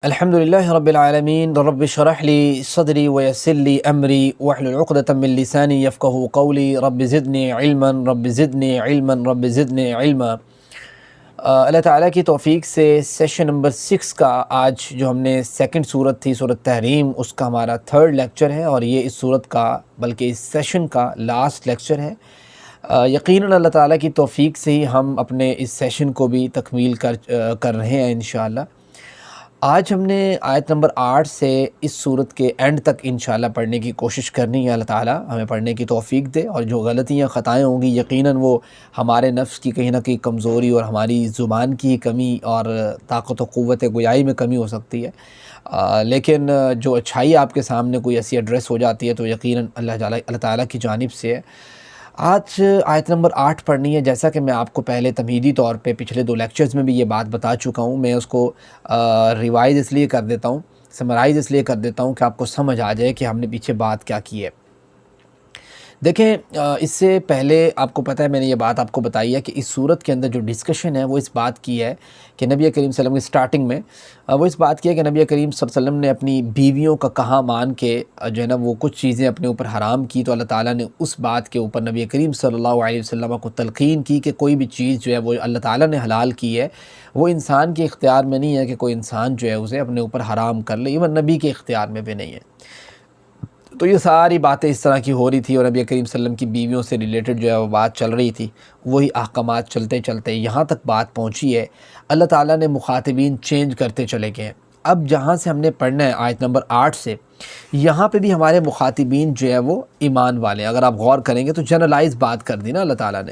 الحمد لله رب العالمين رب اشرح لي صدري ويسر لي أمري واحلل عقدة من لساني يفقهوا قولي رب زدني علما رب زدنی علما رب زدنی علما۔ اللہ تعالیٰ کی توفیق سے سیشن نمبر 6 کا آج جو ہم نے سیکنڈ صورت تھی صورت تحریم، اس کا ہمارا تھرڈ لیکچر ہے اور یہ اس صورت کا بلکہ اس سیشن کا لاسٹ لیکچر ہے۔ یقیناً اللہ تعالیٰ کی توفیق سے ہی ہم اپنے اس سیشن کو بھی تکمیل کر رہے ہیں انشاءاللہ۔ آج ہم نے آیت نمبر 8 سے اس صورت کے اینڈ تک انشاءاللہ پڑھنے کی کوشش کرنی ہے۔ اللہ تعالیٰ ہمیں پڑھنے کی توفیق دے، اور جو غلطیاں خطائیں ہوں گی یقیناً وہ ہمارے نفس کی کہیں نہ کہیں کمزوری اور ہماری زبان کی کمی اور طاقت و قوت گویائی میں کمی ہو سکتی ہے، لیکن جو اچھائی آپ کے سامنے کوئی ایسی ایڈریس ہو جاتی ہے تو یقیناً اللہ تعالیٰ کی جانب سے ہے۔ آج آیت نمبر 8 پڑھنی ہے۔ جیسا کہ میں آپ کو پہلے تمہیدی طور پہ پچھلے 2 لیکچرز میں بھی یہ بات بتا چکا ہوں، میں اس کو ریوائز اس لیے کر دیتا ہوں، سمرائز اس لیے کر دیتا ہوں کہ آپ کو سمجھ آ جائے کہ ہم نے پیچھے بات کیا کی ہے۔ دیکھیں، اس سے پہلے آپ کو پتہ ہے میں نے یہ بات آپ کو بتائی ہے کہ اس صورت کے اندر جو ڈسکشن ہے وہ اس بات کی ہے کہ نبی کریم صلی اللہ علیہ وسلم کی سٹارٹنگ میں وہ اس بات کی ہے کہ نبی کریم صلی اللہ علیہ وسلم نے اپنی بیویوں کا کہا مان کے جو ہے نا وہ کچھ چیزیں اپنے اوپر حرام کی، تو اللہ تعالیٰ نے اس بات کے اوپر نبی کریم صلی اللہ علیہ وسلم کو تلقین کی کہ کوئی بھی چیز جو ہے وہ اللہ تعالیٰ نے حلال کی ہے وہ انسان کے اختیار میں نہیں ہے کہ کوئی انسان جو ہے اسے اپنے اوپر حرام کر لے، ایون نبی کے اختیار میں بھی نہیں ہے۔ تو یہ ساری باتیں اس طرح کی ہو رہی تھی اور نبی کریم صلی اللہ علیہ وسلم کی بیویوں سے ریلیٹڈ جو ہے وہ بات چل رہی تھی، وہی احکامات چلتے چلتے یہاں تک بات پہنچی ہے۔ اللہ تعالیٰ نے مخاطبین چینج کرتے چلے گئے ہیں۔ اب جہاں سے ہم نے پڑھنا ہے آیت نمبر 8 سے، یہاں پہ بھی ہمارے مخاطبین جو ہے وہ ایمان والے ہیں۔ اگر آپ غور کریں گے تو جنرلائز بات کر دی نا اللہ تعالیٰ نے۔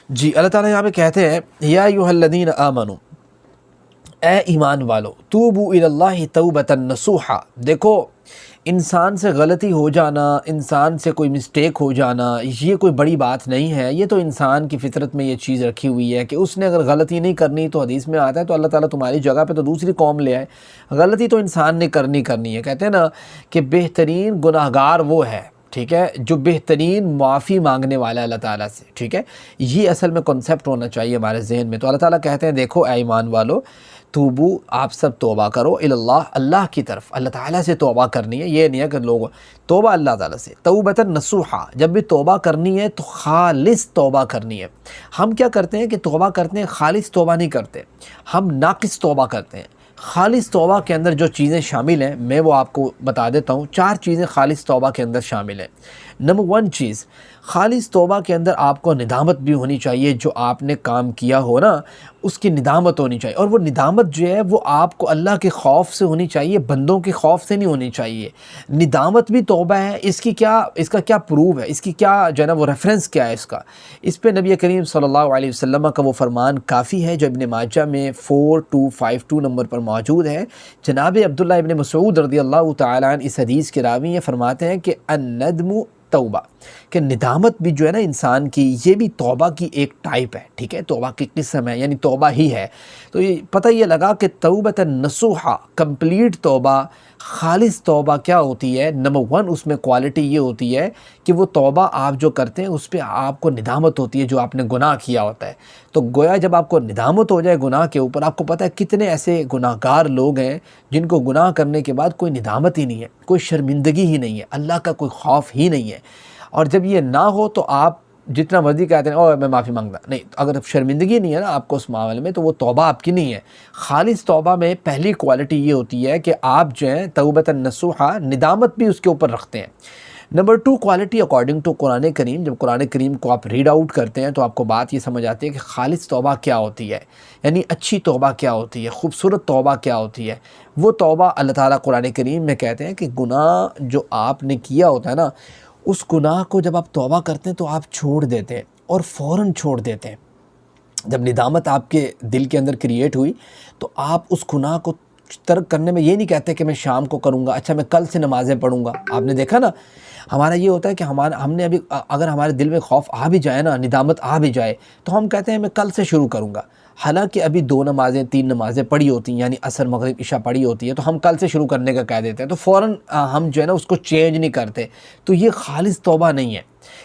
جی اللہ تعالیٰ یہاں پہ کہتے ہیں یا ایھا الذین آمنوا، اے ایمان والو، توبوا الی اللہ توبۃ نصوحا۔ دیکھو، انسان سے غلطی ہو جانا، انسان سے کوئی مسٹیک ہو جانا، یہ کوئی بڑی بات نہیں ہے۔ یہ تو انسان کی فطرت میں یہ چیز رکھی ہوئی ہے کہ اس نے اگر غلطی نہیں کرنی، تو حدیث میں آتا ہے تو اللہ تعالیٰ تمہاری جگہ پہ تو دوسری قوم لے آئے۔ غلطی تو انسان نے کرنی ہے۔ کہتے ہیں نا کہ بہترین گناہگار وہ ہے، ٹھیک ہے، جو بہترین معافی مانگنے والا ہے اللہ تعالیٰ سے، ٹھیک ہے۔ یہ اصل میں کنسیپٹ ہونا چاہیے ہمارے ذہن میں۔ تو اللہ تعالیٰ کہتے ہیں دیکھو اے ایمان والو، توبو، آپ سب توبہ کرو اللہ، اللہ کی طرف، اللہ تعالیٰ سے توبہ کرنی ہے۔ یہ نہیں ہے کہ لوگ توبہ اللہ تعالیٰ سے، توبۃ نصوحا، جب بھی توبہ کرنی ہے تو خالص توبہ کرنی ہے۔ ہم کیا کرتے ہیں کہ توبہ کرتے ہیں، خالص توبہ نہیں کرتے، ہم ناقص توبہ کرتے ہیں۔ خالص توبہ کے اندر جو چیزیں شامل ہیں میں وہ آپ کو بتا دیتا ہوں۔ 4 چیزیں خالص توبہ کے اندر شامل ہیں۔ نمبر 1 چیز، خالص توبہ کے اندر آپ کو ندامت بھی ہونی چاہیے۔ جو آپ نے کام کیا ہو نا اس کی ندامت ہونی چاہیے، اور وہ ندامت جو ہے وہ آپ کو اللہ کے خوف سے ہونی چاہیے، بندوں کے خوف سے نہیں ہونی چاہیے۔ ندامت بھی توبہ ہے۔ اس کا کیا پروف ہے، اس کی کیا جو ہے نا وہ ریفرنس کیا ہے اس پہ نبی کریم صلی اللہ علیہ وسلم کا وہ فرمان کافی ہے جو ابن ماجہ میں 4252 نمبر پر موجود ہے۔ جناب عبداللہ ابن مسعود رضی اللہ تعالیٰ عنہ اس حدیث کے راوی یہ فرماتے ہیں کہ الندم توبہ، کہ ندامت بھی جو ہے نا انسان کی، یہ بھی توبہ کی ایک ٹائپ ہے، ٹھیک ہے، توبہ کی قسم ہے، یعنی توبہ ہی ہے۔ تو یہ پتہ یہ لگا کہ توبۃ نصوحا، کمپلیٹ توبہ، خالص توبہ کیا ہوتی ہے؟ نمبر 1 اس میں کوالٹی یہ ہوتی ہے کہ وہ توبہ آپ جو کرتے ہیں اس پہ آپ کو ندامت ہوتی ہے جو آپ نے گناہ کیا ہوتا ہے۔ تو گویا جب آپ کو ندامت ہو جائے گناہ کے اوپر، آپ کو پتہ ہے کتنے ایسے گناہ گار لوگ ہیں جن کو گناہ کرنے کے بعد کوئی ندامت ہی نہیں ہے، کوئی شرمندگی ہی نہیں ہے، اللہ کا کوئی خوف ہی نہیں ہے۔ اور جب یہ نہ ہو تو آپ جتنا مرضی کہتے ہیں اوہ میں معافی مانگتا نہیں، اگر شرمندگی نہیں ہے نا آپ کو اس معاملے میں تو وہ توبہ آپ کی نہیں ہے۔ خالص توبہ میں پہلی کوالٹی یہ ہوتی ہے کہ آپ جو ہیں توبۃ نصوحا، ندامت بھی اس کے اوپر رکھتے ہیں۔ نمبر 2 کوالٹی اکارڈنگ ٹو قرآن کریم، جب قرآن کریم کو آپ ریڈ آؤٹ کرتے ہیں تو آپ کو بات یہ سمجھ آتی ہے کہ خالص توبہ کیا ہوتی ہے، یعنی اچھی توبہ کیا ہوتی ہے، خوبصورت توبہ کیا ہوتی ہے۔ وہ توبہ اللہ تعالیٰ قرآن کریم میں کہتے ہیں کہ گناہ جو آپ نے کیا ہوتا ہے نا، اس گناہ کو جب آپ توبہ کرتے ہیں تو آپ چھوڑ دیتے ہیں، اور فوراً چھوڑ دیتے ہیں۔ جب ندامت آپ کے دل کے اندر کریٹ ہوئی تو آپ اس گناہ کو ترک کرنے میں یہ نہیں کہتے کہ میں شام کو کروں گا، اچھا میں کل سے نمازیں پڑھوں گا۔ آپ نے دیکھا نا ہمارا یہ ہوتا ہے کہ ہم نے ابھی اگر ہمارے دل میں خوف آ بھی جائے نا، ندامت آ بھی جائے، تو ہم کہتے ہیں میں کل سے شروع کروں گا، حالانکہ ابھی 2 نمازیں 3 نمازیں پڑھی ہوتی ہیں، یعنی عصر مغرب عشاء پڑھی ہوتی ہے، تو ہم کل سے شروع کرنے کا کہہ دیتے ہیں، تو فوراً ہم جو ہے نا اس کو چینج نہیں کرتے۔ تو یہ خالص توبہ نہیں ہے۔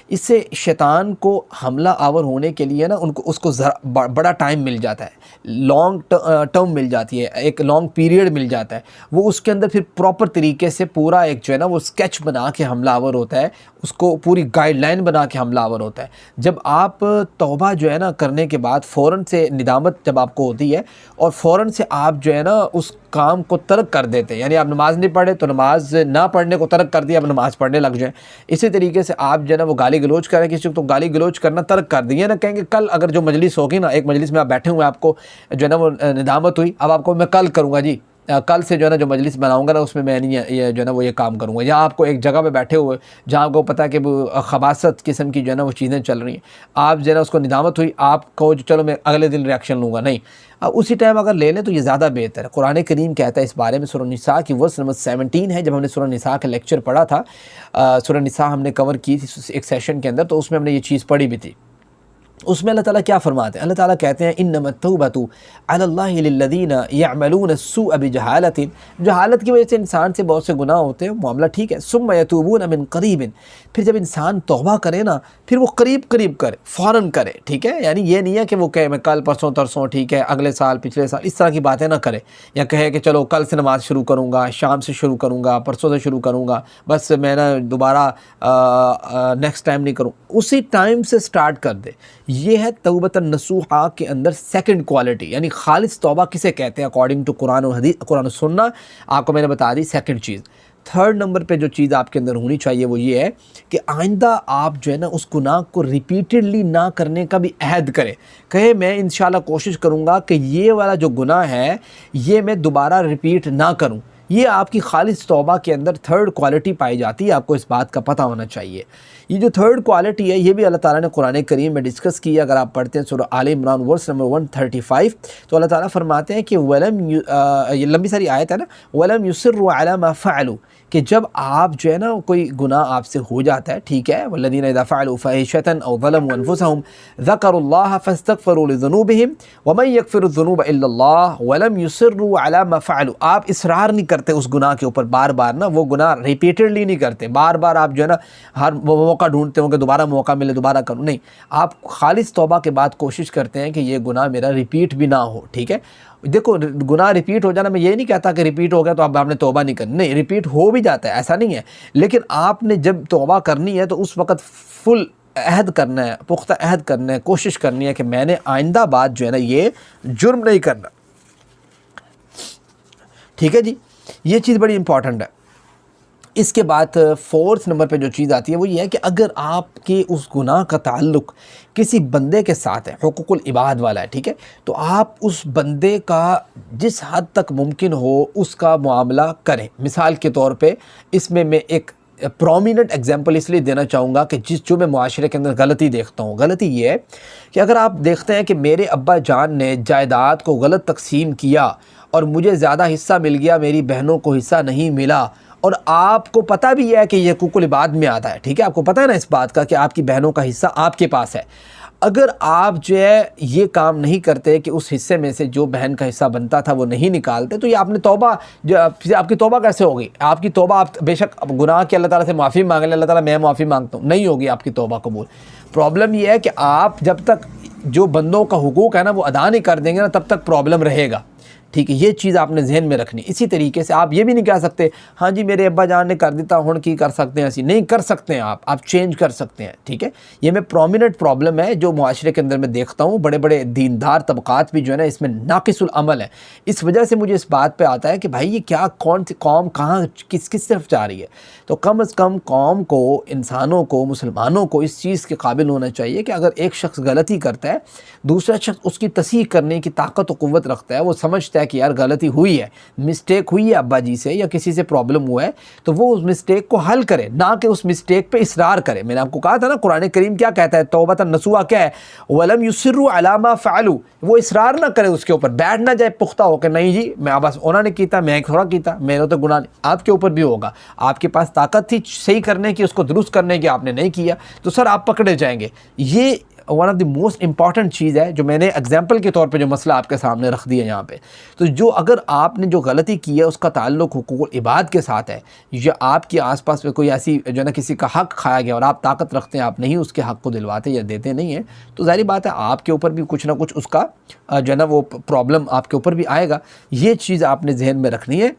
اس سے شیطان کو حملہ آور ہونے کے لیے نا اس کو بڑا ٹائم مل جاتا ہے، لانگ ٹرم مل جاتی ہے، ایک لانگ پیریڈ مل جاتا ہے، وہ اس کے اندر پھر پراپر طریقے سے پورا ایک جو ہے نا وہ اسکیچ بنا کے حملہ آور ہوتا ہے، اس کو پوری گائیڈ لائن بنا کے حملہ آور ہوتا ہے۔ جب آپ توبہ جو ہے نا کرنے کے بعد فوراً سے ندامت جب آپ کو ہوتی ہے اور فوراً سے آپ جو ہے نا اس کام کو ترک کر دیتے ہیں، یعنی آپ نماز نہیں پڑھے تو نماز نہ پڑھنے کو ترک کر دیا، اب نماز پڑھنے لگ جائیں۔ اسی طریقے سے آپ جو ہے نا وہ گالی گلوچ کریں کسی کو تو گالی گلوچ کرنا ترک کر دیں، نا کہیں گے کل اگر جو مجلس ہوگی نا، ایک مجلس میں آپ بیٹھے ہوئے آپ کو جو ہے نا وہ ندامت ہوئی، اب آپ کو میں کل کروں گا جی، کل سے جو ہے نا جو مجلس بناؤں گا نا اس میں میں نہیں یہ جو ہے نا وہ یہ کام کروں گا، یا آپ کو ایک جگہ پہ بیٹھے ہوئے جہاں آپ کو پتہ ہے کہ وہ خباثت قسم کی جو ہے نا وہ چیزیں چل رہی ہیں، آپ جو ہے نا اس کو ندامت ہوئی، آپ کو چلو میں اگلے دن ریاکشن لوں گا، نہیں، اسی ٹائم اگر لے لیں تو یہ زیادہ بہتر ہے۔ قرآن کریم کہتا ہے اس بارے میں، سورہ نساء کی ورس نمبر 17 ہے، جب ہم نے سورہ نساء کا لیکچر پڑھا تھا، سورہ نساء ہم نے کور کی تھی ایک سیشن کے اندر، تو اس میں ہم نے یہ چیز پڑھی بھی تھی۔ اس میں اللہ تعالیٰ کیا فرماتے ہیں؟ اللہ تعالیٰ کہتے ہیں انما التوبۃ علی اللہ للذین یعملون السوء بجہالۃ، جہالت کی وجہ سے انسان سے بہت سے گناہ ہوتے ہیں، معاملہ ٹھیک ہے، ثم یتوبون من قریب، پھر جب انسان توبہ کرے نا پھر وہ قریب کرے، فوراً کرے، ٹھیک ہے، یعنی یہ نہیں ہے کہ وہ کہے میں کل پرسوں ترسوں، ٹھیک ہے، اگلے سال پچھلے سال، اس طرح کی باتیں نہ کرے، یا کہے کہ چلو کل سے نماز شروع کروں گا، شام سے شروع کروں گا، پرسوں سے شروع کروں گا، بس میں نا دوبارہ نیکسٹ ٹائم نہیں کروں، اسی ٹائم سے سٹارٹ کر دے۔ یہ ہے توبۃ النصوحہ کے اندر سیکنڈ کوالٹی، یعنی خالص توبہ کسے کہتے ہیں اکارڈنگ ٹو قرآن و حدیث، قرآن و سنہ، آپ کو میں نے بتا دی سیکنڈ چیز۔ تھرڈ نمبر پہ جو چیز آپ کے اندر ہونی چاہیے وہ یہ ہے کہ آئندہ آپ جو ہے نا اس گناہ کو ریپیٹڈلی نہ کرنے کا بھی عہد کریں، کہے میں انشاءاللہ کوشش کروں گا کہ یہ والا جو گناہ ہے یہ میں دوبارہ ریپیٹ نہ کروں۔ یہ آپ کی خالص توبہ کے اندر تھرڈ کوالٹی پائی جاتی ہے، آپ کو اس بات کا پتہ ہونا چاہیے۔ یہ جو تھرڈ کوالٹی ہے یہ بھی اللہ تعالیٰ نے قرآن کریم میں ڈسکس کی ہے، اگر آپ پڑھتے ہیں سورہ آل عمران ورس نمبر 135 تو اللہ تعالیٰ فرماتے ہیں کہ یہ لمبی ساری آیت ہے نا، وَلَمْ يُصِرُّوا عَلَى مَا فَعَلُوا، کہ جب آپ جو ہے نا کوئی گناہ آپ سے ہو جاتا ہے، ٹھیک ہے، وَالَّذِينَ إِذَا فَعَلُوا فَاحِشَةً أَوْ ظَلَمُوا أَنفُسَهُمْ ذَكَرُوا اللَّهَ فَاسْتَغْفَرُوا لِذُنُوبِهِمْ وَمَن يَغْفِرُ الذُّنُوبَ إِلَّا اللَّهُ وَلَمْ يُصِرُّوا عَلَى مَا فَعَلُوا، آپ اصرار نہیں کرتے اس گناہ کے اوپر، بار بار نا وہ گناہ ریپیٹڈلی نہیں کرتے، بار بار آپ جو ہے نا ہر موقع ڈھونڈتے ہوں کہ دوبارہ موقع ملے دوبارہ کروں، نہیں، آپ خالص توبہ کے بعد کوشش کرتے ہیں کہ یہ گناہ میرا ریپیٹ بھی نہ ہو، ٹھیک ہے۔ دیکھو گناہ ریپیٹ ہو جانا، میں یہ نہیں کہتا کہ ریپیٹ ہو گیا تو اب آپ نے توبہ نہیں کرنی، نہیں، ریپیٹ ہو بھی جاتا ہے، ایسا نہیں ہے، لیکن آپ نے جب توبہ کرنی ہے تو اس وقت فل عہد کرنا ہے، پختہ عہد کرنا ہے، کوشش کرنی ہے کہ میں نے آئندہ بعد جو ہے نا یہ جرم نہیں کرنا، ٹھیک ہے جی، یہ چیز بڑی امپورٹنٹ ہے۔ اس کے بعد فورتھ نمبر پہ جو چیز آتی ہے وہ یہ ہے کہ اگر آپ کے اس گناہ کا تعلق کسی بندے کے ساتھ ہے، حقوق العباد والا ہے، ٹھیک ہے، تو آپ اس بندے کا جس حد تک ممکن ہو اس کا معاملہ کریں۔ مثال کے طور پہ اس میں ایک پرومیننٹ ایگزامپل اس لیے دینا چاہوں گا کہ جو میں معاشرے کے اندر غلطی دیکھتا ہوں، غلطی یہ ہے کہ اگر آپ دیکھتے ہیں کہ میرے ابا جان نے جائیداد کو غلط تقسیم کیا اور مجھے زیادہ حصہ مل گیا، میری بہنوں کو حصہ نہیں ملا، اور آپ کو پتہ بھی ہے کہ یہ حقوق العباد میں آتا ہے، ٹھیک ہے، آپ کو پتہ ہے نا اس بات کا کہ آپ کی بہنوں کا حصہ آپ کے پاس ہے، اگر آپ جو ہے یہ کام نہیں کرتے کہ اس حصے میں سے جو بہن کا حصہ بنتا تھا وہ نہیں نکالتے، تو یہ آپ نے توبہ، آپ کی توبہ کیسے ہوگی؟ آپ کی توبہ، آپ بے شک گناہ کی اللہ تعالیٰ سے معافی مانگ لیں، اللہ تعالیٰ میں معافی مانگتا ہوں، نہیں ہوگی آپ کی توبہ قبول۔ پرابلم یہ ہے کہ آپ جب تک جو بندوں کا حقوق ہے نا وہ ادا نہیں کر دیں گے نا تب تک پرابلم رہے گا، ٹھیک ہے، یہ چیز آپ نے ذہن میں رکھنی۔ اسی طریقے سے آپ یہ بھی نہیں کہہ سکتے ہاں جی میرے ابا جان نے کر دیتا ہوں کی کر سکتے ہیں، ایسی نہیں کر سکتے ہیں، آپ چینج کر سکتے ہیں، ٹھیک ہے۔ یہ میں پرومیننٹ پرابلم ہے جو معاشرے کے اندر میں دیکھتا ہوں، بڑے بڑے دیندار طبقات بھی جو ہے نا اس میں ناقص العمل ہے، اس وجہ سے مجھے اس بات پہ آتا ہے کہ بھائی یہ کیا، کون سی قوم کہاں کس طرف جا رہی ہے۔ تو کم از کم قوم کو، انسانوں کو، مسلمانوں کو اس چیز کے قابل ہونا چاہیے کہ اگر ایک شخص غلطی کرتا ہے دوسرا شخص اس کی تصحیح کرنے کی طاقت و قوت رکھتا ہے، وہ سمجھتا ہے کہ یار غلطی ہوئی ہے، مسٹیک ہوئی ہے ابا جی سے یا کسی سے پرابلم ہوا ہے، تو وہ اس مسٹیک کو حل کرے، نہ کہ اس مسٹیک پہ اصرار کرے۔ میں نے آپ کو کہا تھا نا قرآن کریم کیا کہتا ہے، توبۃ النصوحہ کیا ہے، وَلَمْ يُصِرُّوا عَلَى مَا فَعَلُوا، وہ اصرار نہ کرے اس کے اوپر، بیٹھ نہ جائے پختہ ہو کہ نہیں جی میں بس انہوں نے کیتا میں تھوڑا کیتا، میرا تو گناہ نہیں، آپ کے اوپر بھی ہوگا، آپ کے پاس طاقت تھی صحیح کرنے کی، اس کو درست کرنے کی، آپ نے نہیں کیا تو سر آپ پکڑے جائیں گے۔ یہ one of the most important چیز ہے جو میں نے ایگزامپل کے طور پہ جو مسئلہ آپ کے سامنے رکھ دیا یہاں پہ. تو جو اگر آپ نے جو غلطی کی ہے اس کا تعلق حقوق العباد کے ساتھ ہے, یا آپ کے آس پاس میں کوئی ایسی جو ہے نا کسی کا حق کھایا گیا اور آپ طاقت رکھتے ہیں, آپ نہیں اس کے حق کو دلواتے یا دیتے نہیں ہیں, تو ظاہری بات ہے آپ کے اوپر بھی کچھ نہ کچھ اس کا جو ہے نا وہ پرابلم آپ کے اوپر بھی آئے گا. یہ چیز آپ نے ذہن میں رکھنی ہے.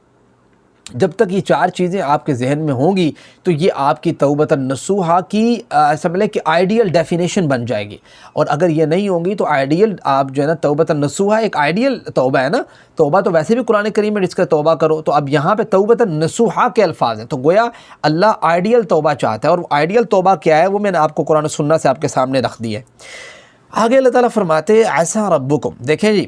جب تک یہ چار چیزیں آپ کے ذہن میں ہوں گی تو یہ آپ کی توبۃ النصوحہ کی سمجھ لیں کہ آئیڈیل ڈیفینیشن بن جائے گی. اور اگر یہ نہیں ہوں گی تو آئیڈیل آپ جو ہے نا توبۃ النصوحہ ایک آئیڈیل توبہ ہے نا, توبہ تو ویسے بھی قرآن کریم میں جس کا توبہ کرو, تو اب یہاں پہ توبۃ النصوحہ کے الفاظ ہیں, تو گویا اللہ آئیڈیل توبہ چاہتا ہے. اور آئیڈیل توبہ کیا ہے وہ میں نے آپ کو قرآن و سنت سے آپ کے سامنے رکھ دی ہے. آگے اللہ تعالیٰ فرماتے عسیٰ ربکم, دیکھیں جی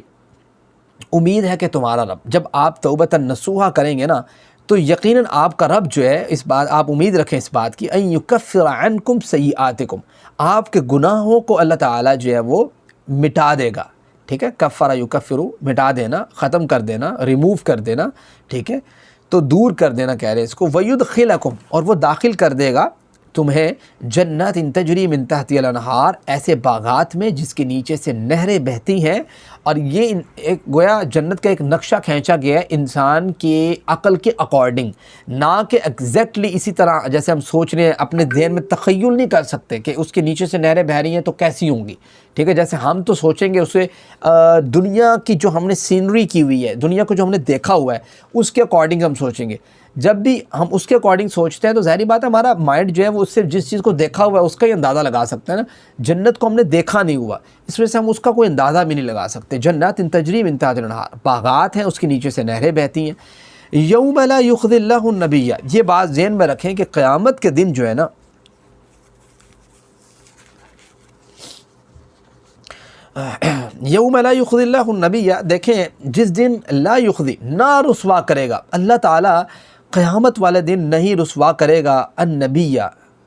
امید ہے کہ تمہارا رب, جب آپ توبۃ النصوحہ کریں گے نا تو یقیناً آپ کا رب جو ہے, اس بات آپ امید رکھیں اس بات کی, ان یکفر عنکم سیئاتکم, آپ کے گناہوں کو اللہ تعالیٰ جو ہے وہ مٹا دے گا. ٹھیک ہے, کفر یکفر مٹا دینا, ختم کر دینا, ریموو کر دینا, ٹھیک ہے, تو دور کر دینا کہہ رہے اس کو. ویدخلکم, اور وہ داخل کر دے گا تمہیں جنات تجری من تحتها الانہار, ایسے باغات میں جس کے نیچے سے نہریں بہتی ہیں. اور یہ ایک گویا جنت کا ایک نقشہ کھینچا گیا ہے انسان کے عقل کے اکارڈنگ, نہ کہ ایگزیکٹلی اسی طرح جیسے ہم سوچ رہے ہیں, اپنے ذہن میں تخیل نہیں کر سکتے کہ اس کے نیچے سے نہریں بہہ رہی ہیں تو کیسی ہوں گی. ٹھیک ہے, جیسے ہم تو سوچیں گے اسے دنیا کی جو ہم نے سینری کی ہوئی ہے, دنیا کو جو ہم نے دیکھا ہوا ہے اس کے اکارڈنگ ہم سوچیں گے. جب بھی ہم اس کے اکارڈنگ سوچتے ہیں تو ظاہری بات ہے ہمارا مائنڈ جو ہے وہ صرف جس چیز کو دیکھا ہوا ہے اس کا ہی اندازہ لگا سکتا ہے نا. جنت کو ہم نے دیکھا نہیں ہوا, اس وجہ سے ہم اس کا کوئی اندازہ بھی نہیں لگا سکتے. جنات تجری من تحتها الانہار, باغات ہیں اس کے نیچے سے نہریں بہتی ہیں. یوم لا یخزی اللہ النبی, یہ بات ذہن میں رکھیں کہ قیامت کے دن جو ہے نا یوم لا یخزی اللہ النبی, دیکھیں جس دن لا یخزی نہ رسوا کرے گا اللہ تعالیٰ, قیامت والے دن نہیں رسوا کرے گا النبی,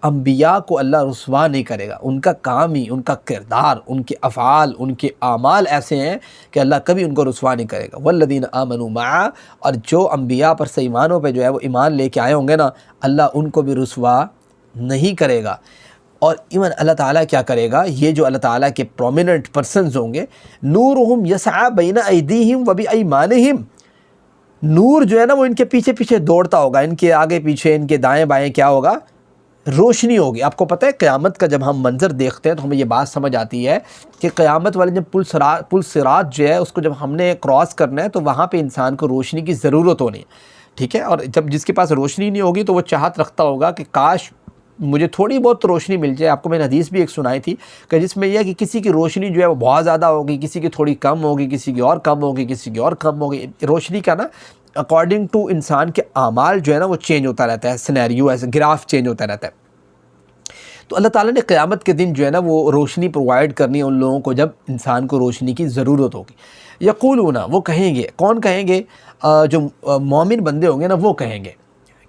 انبیاء کو اللہ رسوا نہیں کرے گا. ان کا کام ہی, ان کا کردار, ان کے افعال, ان کے اعمال ایسے ہیں کہ اللہ کبھی ان کو رسوا نہیں کرے گا. والذین آمنوا معہ, اور جو انبیاء پر سے ایمانوں پہ جو ہے وہ ایمان لے کے آئے ہوں گے نا, اللہ ان کو بھی رسوا نہیں کرے گا. اور ایون اللہ تعالیٰ کیا کرے گا, یہ جو اللہ تعالیٰ کے پرومیننٹ پرسنز ہوں گے, نورہم یسعی بین ایدیہم و بایمانہم, نور جو ہے نا وہ ان کے پیچھے پیچھے دوڑتا ہوگا, ان کے آگے پیچھے, ان کے دائیں بائیں کیا ہوگا, روشنی ہوگی. آپ کو پتہ ہے قیامت کا جب ہم منظر دیکھتے ہیں تو ہمیں یہ بات سمجھ آتی ہے کہ قیامت والے جب پل صراط جو ہے اس کو جب ہم نے کراس کرنا ہے تو وہاں پہ انسان کو روشنی کی ضرورت ہونی ہے. ٹھیک ہے, اور جب جس کے پاس روشنی نہیں ہوگی تو وہ چاہت رکھتا ہوگا کہ کاش مجھے تھوڑی بہت روشنی مل جائے. آپ کو میں نے حدیث بھی ایک سنائی تھی کہ جس میں یہ ہے کہ کسی کی روشنی جو ہے وہ بہت زیادہ ہوگی, کسی کی تھوڑی کم ہوگی, کسی کی اور کم ہوگی, کسی کی اور کم ہوگی. روشنی کا نا اکارڈنگ ٹو انسان کے اعمال جو ہے نا وہ چینج ہوتا رہتا ہے, سینیریو ایسے گراف چینج ہوتا رہتا ہے. تو اللہ تعالیٰ نے قیامت کے دن جو ہے نا وہ روشنی پرووائڈ کرنی ہے ان لوگوں کو جب انسان کو روشنی کی ضرورت ہوگی. یقولون, وہ کہیں گے, کون کہیں گے, جو مومن بندے ہوں گے نا وہ کہیں گے.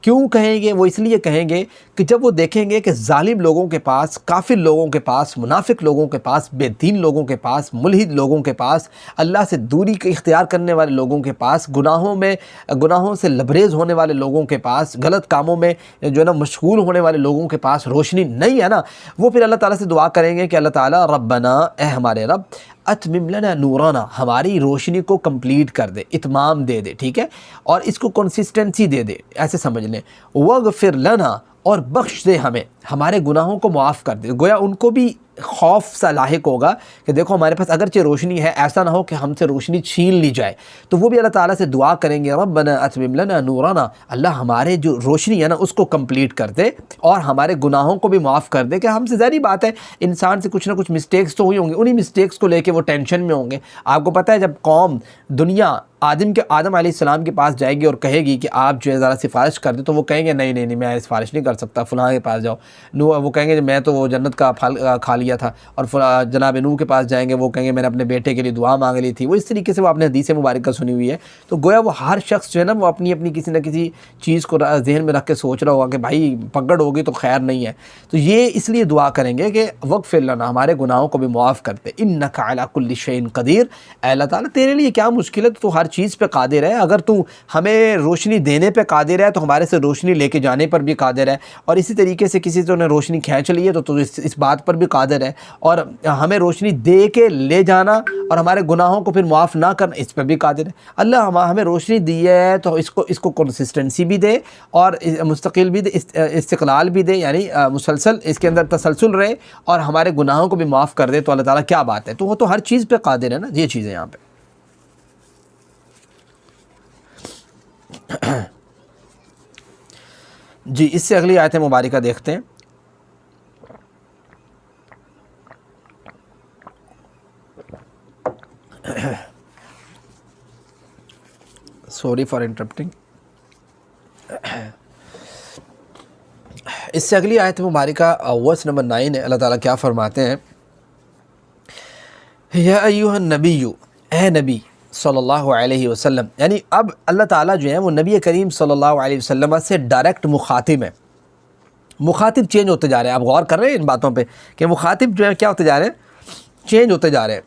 کیوں کہیں گے, وہ اس لیے کہیں گے کہ جب وہ دیکھیں گے کہ ظالم لوگوں کے پاس, کافر لوگوں کے پاس, منافق لوگوں کے پاس, بے دین لوگوں کے پاس, ملحد لوگوں کے پاس, اللہ سے دوری کا اختیار کرنے والے لوگوں کے پاس, گناہوں سے لبریز ہونے والے لوگوں کے پاس, غلط کاموں میں جو ہے نا مشغول ہونے والے لوگوں کے پاس روشنی نہیں ہے نا, وہ پھر اللہ تعالیٰ سے دعا کریں گے کہ اللہ تعالیٰ ربنا, اے ہمارے رب, اتمم لنا نورانا, ہماری روشنی کو کمپلیٹ کر دے, اتمام دے دے. ٹھیک ہے, اور اس کو کنسسٹنسی دے دے, ایسے سمجھ لیں. وغفر لنا, اور بخش دے ہمیں, ہمارے گناہوں کو معاف کر دے. گویا ان کو بھی خوف سا لاحق ہوگا کہ دیکھو ہمارے پاس اگرچہ روشنی ہے, ایسا نہ ہو کہ ہم سے روشنی چھین لی جائے. تو وہ بھی اللہ تعالیٰ سے دعا کریں گے ربنا اتمم لنا نورانا, اللہ ہمارے جو روشنی ہے نا اس کو کمپلیٹ کر دے اور ہمارے گناہوں کو بھی معاف کر دے. کہ ہم سے ظاہری بات ہے انسان سے کچھ نہ کچھ مسٹیکس تو ہوئی ہوں گے, انہی مسٹیکس کو لے کے وہ ٹینشن میں ہوں گے. آپ کو پتہ ہے جب قوم دنیا آدم علیہ السلام کے پاس جائے گی اور کہے گی کہ آپ جو ہے ذرا سفارش کر دیں, تو وہ کہیں گے نہیں میں سفارش نہیں کر سکتا, فلاں کے پاس جاؤ. وہ کہیں گے میں تو وہ جنت کا پھل کھا لیا تھا. اور جناب نوح کے پاس جائیں گے, وہ کہیں گے میں نے اپنے بیٹے کے لیے دعا مانگ لی تھی. وہ اس طریقے سے وہ اپنے حدیث مبارکہ سنی ہوئی ہے. تو گویا وہ ہر شخص جو ہے نا وہ اپنی کسی نہ کسی چیز کو ذہن میں رکھ کے سوچ رہا ہوگا کہ بھائی پکڑ ہوگی تو خیر نہیں ہے. تو یہ اس لیے دعا کریں گے کہ وغفر لنا, ہمارے گناہوں کو بھی معاف کر دے. انک علی کل شیء قدیر, اے اللہ تعالیٰ تیرے لیے کیا مشکل ہے, تو ہر چیز پہ قادر ہے. اگر تو ہمیں روشنی دینے پہ قادر ہے تو ہمارے سے روشنی لے کے جانے پر بھی قادر ہے, اور اسی طریقے سے کسی سے انہیں روشنی کھینچ لی ہے تو اس بات پر بھی قادر قادر ہے، اور ہمیں روشنی دے کے لے جانا اور ہمارے گناہوں کو پھر معاف نہ کرنا اس پہ بھی قادر ہے۔ اللہ ہمیں روشنی دی ہے تو اس کو کنسسٹنسی بھی دے اور مستقل بھی دے، استقلال بھی دے، یعنی مسلسل اس کے اندر تسلسل رہے، اور ہمارے گناہوں کو بھی معاف کر دے، تو اللہ تعالیٰ کیا بات ہے، تو وہ تو ہر چیز پہ قادر ہے نا۔ یہ چیزیں یہاں پہ جی، اس سے اگلی آیت مبارکہ دیکھتے ہیں۔ Sorry for interrupting. اس سے اگلی آیت مبارکہ ورس نمبر 9 ہے۔ اللہ تعالیٰ کیا فرماتے ہیں، یا ایھا النبی، اے نبی صلی اللہ علیہ وسلم، یعنی اب اللہ تعالیٰ جو ہے وہ نبی کریم صلی اللہ علیہ وسلم سے ڈائریکٹ مخاطب ہے۔ مخاطب چینج ہوتے جا رہے ہیں، آپ غور کر رہے ہیں ان باتوں پہ کہ مخاطب جو ہے کیا ہوتے جا رہے ہیں، چینج ہوتے جا رہے ہیں۔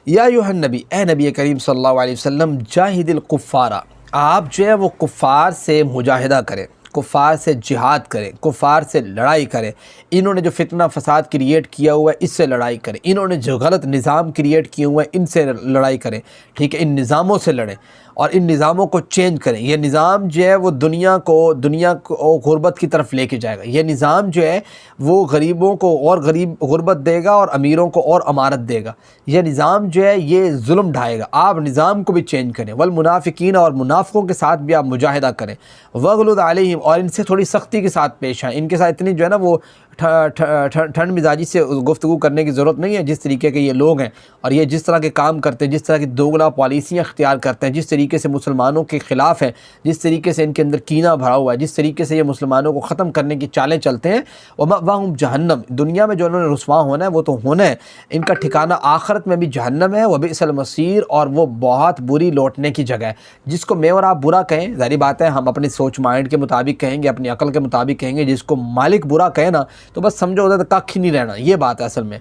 یا ایھا النبی، اے نبی کریم صلی اللہ علیہ وسلم، جاہد الکفار، آپ جو ہے وہ کفار سے مجاہدہ کریں، کفار سے جہاد کریں، کفار سے لڑائی کریں، انہوں نے جو فتنہ فساد کریٹ کیا ہوا ہے اس سے لڑائی کریں، انہوں نے جو غلط نظام کریٹ کیے ہوئے ہیں ان سے لڑائی کریں، ٹھیک ہے، ان نظاموں سے لڑیں اور ان نظاموں کو چینج کریں۔ یہ نظام جو ہے وہ دنیا کو غربت کی طرف لے کے جائے گا، یہ نظام جو ہے وہ غریبوں کو اور غربت دے گا اور امیروں کو اور امارت دے گا، یہ نظام جو ہے یہ ظلم ڈھائے گا، آپ نظام کو بھی چینج کریں۔ والمنافقین، اور منافقوں کے ساتھ بھی آپ مجاہدہ کریں۔ وغلظ علیہم، اور ان سے تھوڑی سختی کے ساتھ پیش آئیں، ان کے ساتھ اتنی جو ہے نا وہ ٹھنڈ مزاجی سے گفتگو کرنے کی ضرورت نہیں ہے، جس طریقے کے یہ لوگ ہیں اور یہ جس طرح کے کام کرتے ہیں، جس طرح کی دوگلا پالیسیاں اختیار کرتے ہیں، جس طریقے سے مسلمانوں کے خلاف ہیں، جس طریقے سے ان کے اندر کینہ بھرا ہوا ہے، جس طریقے سے یہ مسلمانوں کو ختم کرنے کی چالیں چلتے ہیں۔ ومأواہم جہنم، دنیا میں جو انہوں نے رسوا ہونا ہے وہ تو ہونا ہے، ان کا ٹھکانہ آخرت میں بھی جہنم ہے۔ وبئس المصیر، اور وہ بہت بری لوٹنے کی جگہ ہے۔ جس کو میں اور آپ برا کہیں، ظاہری بات ہے ہم اپنی سوچ مائنڈ کے مطابق کہیں گے، اپنی عقل کے مطابق کہیں گے، جس کو مالک برا کہے نا تو بس سمجھو ادھر کھ ہی نہیں رہنا، یہ بات ہے اصل میں۔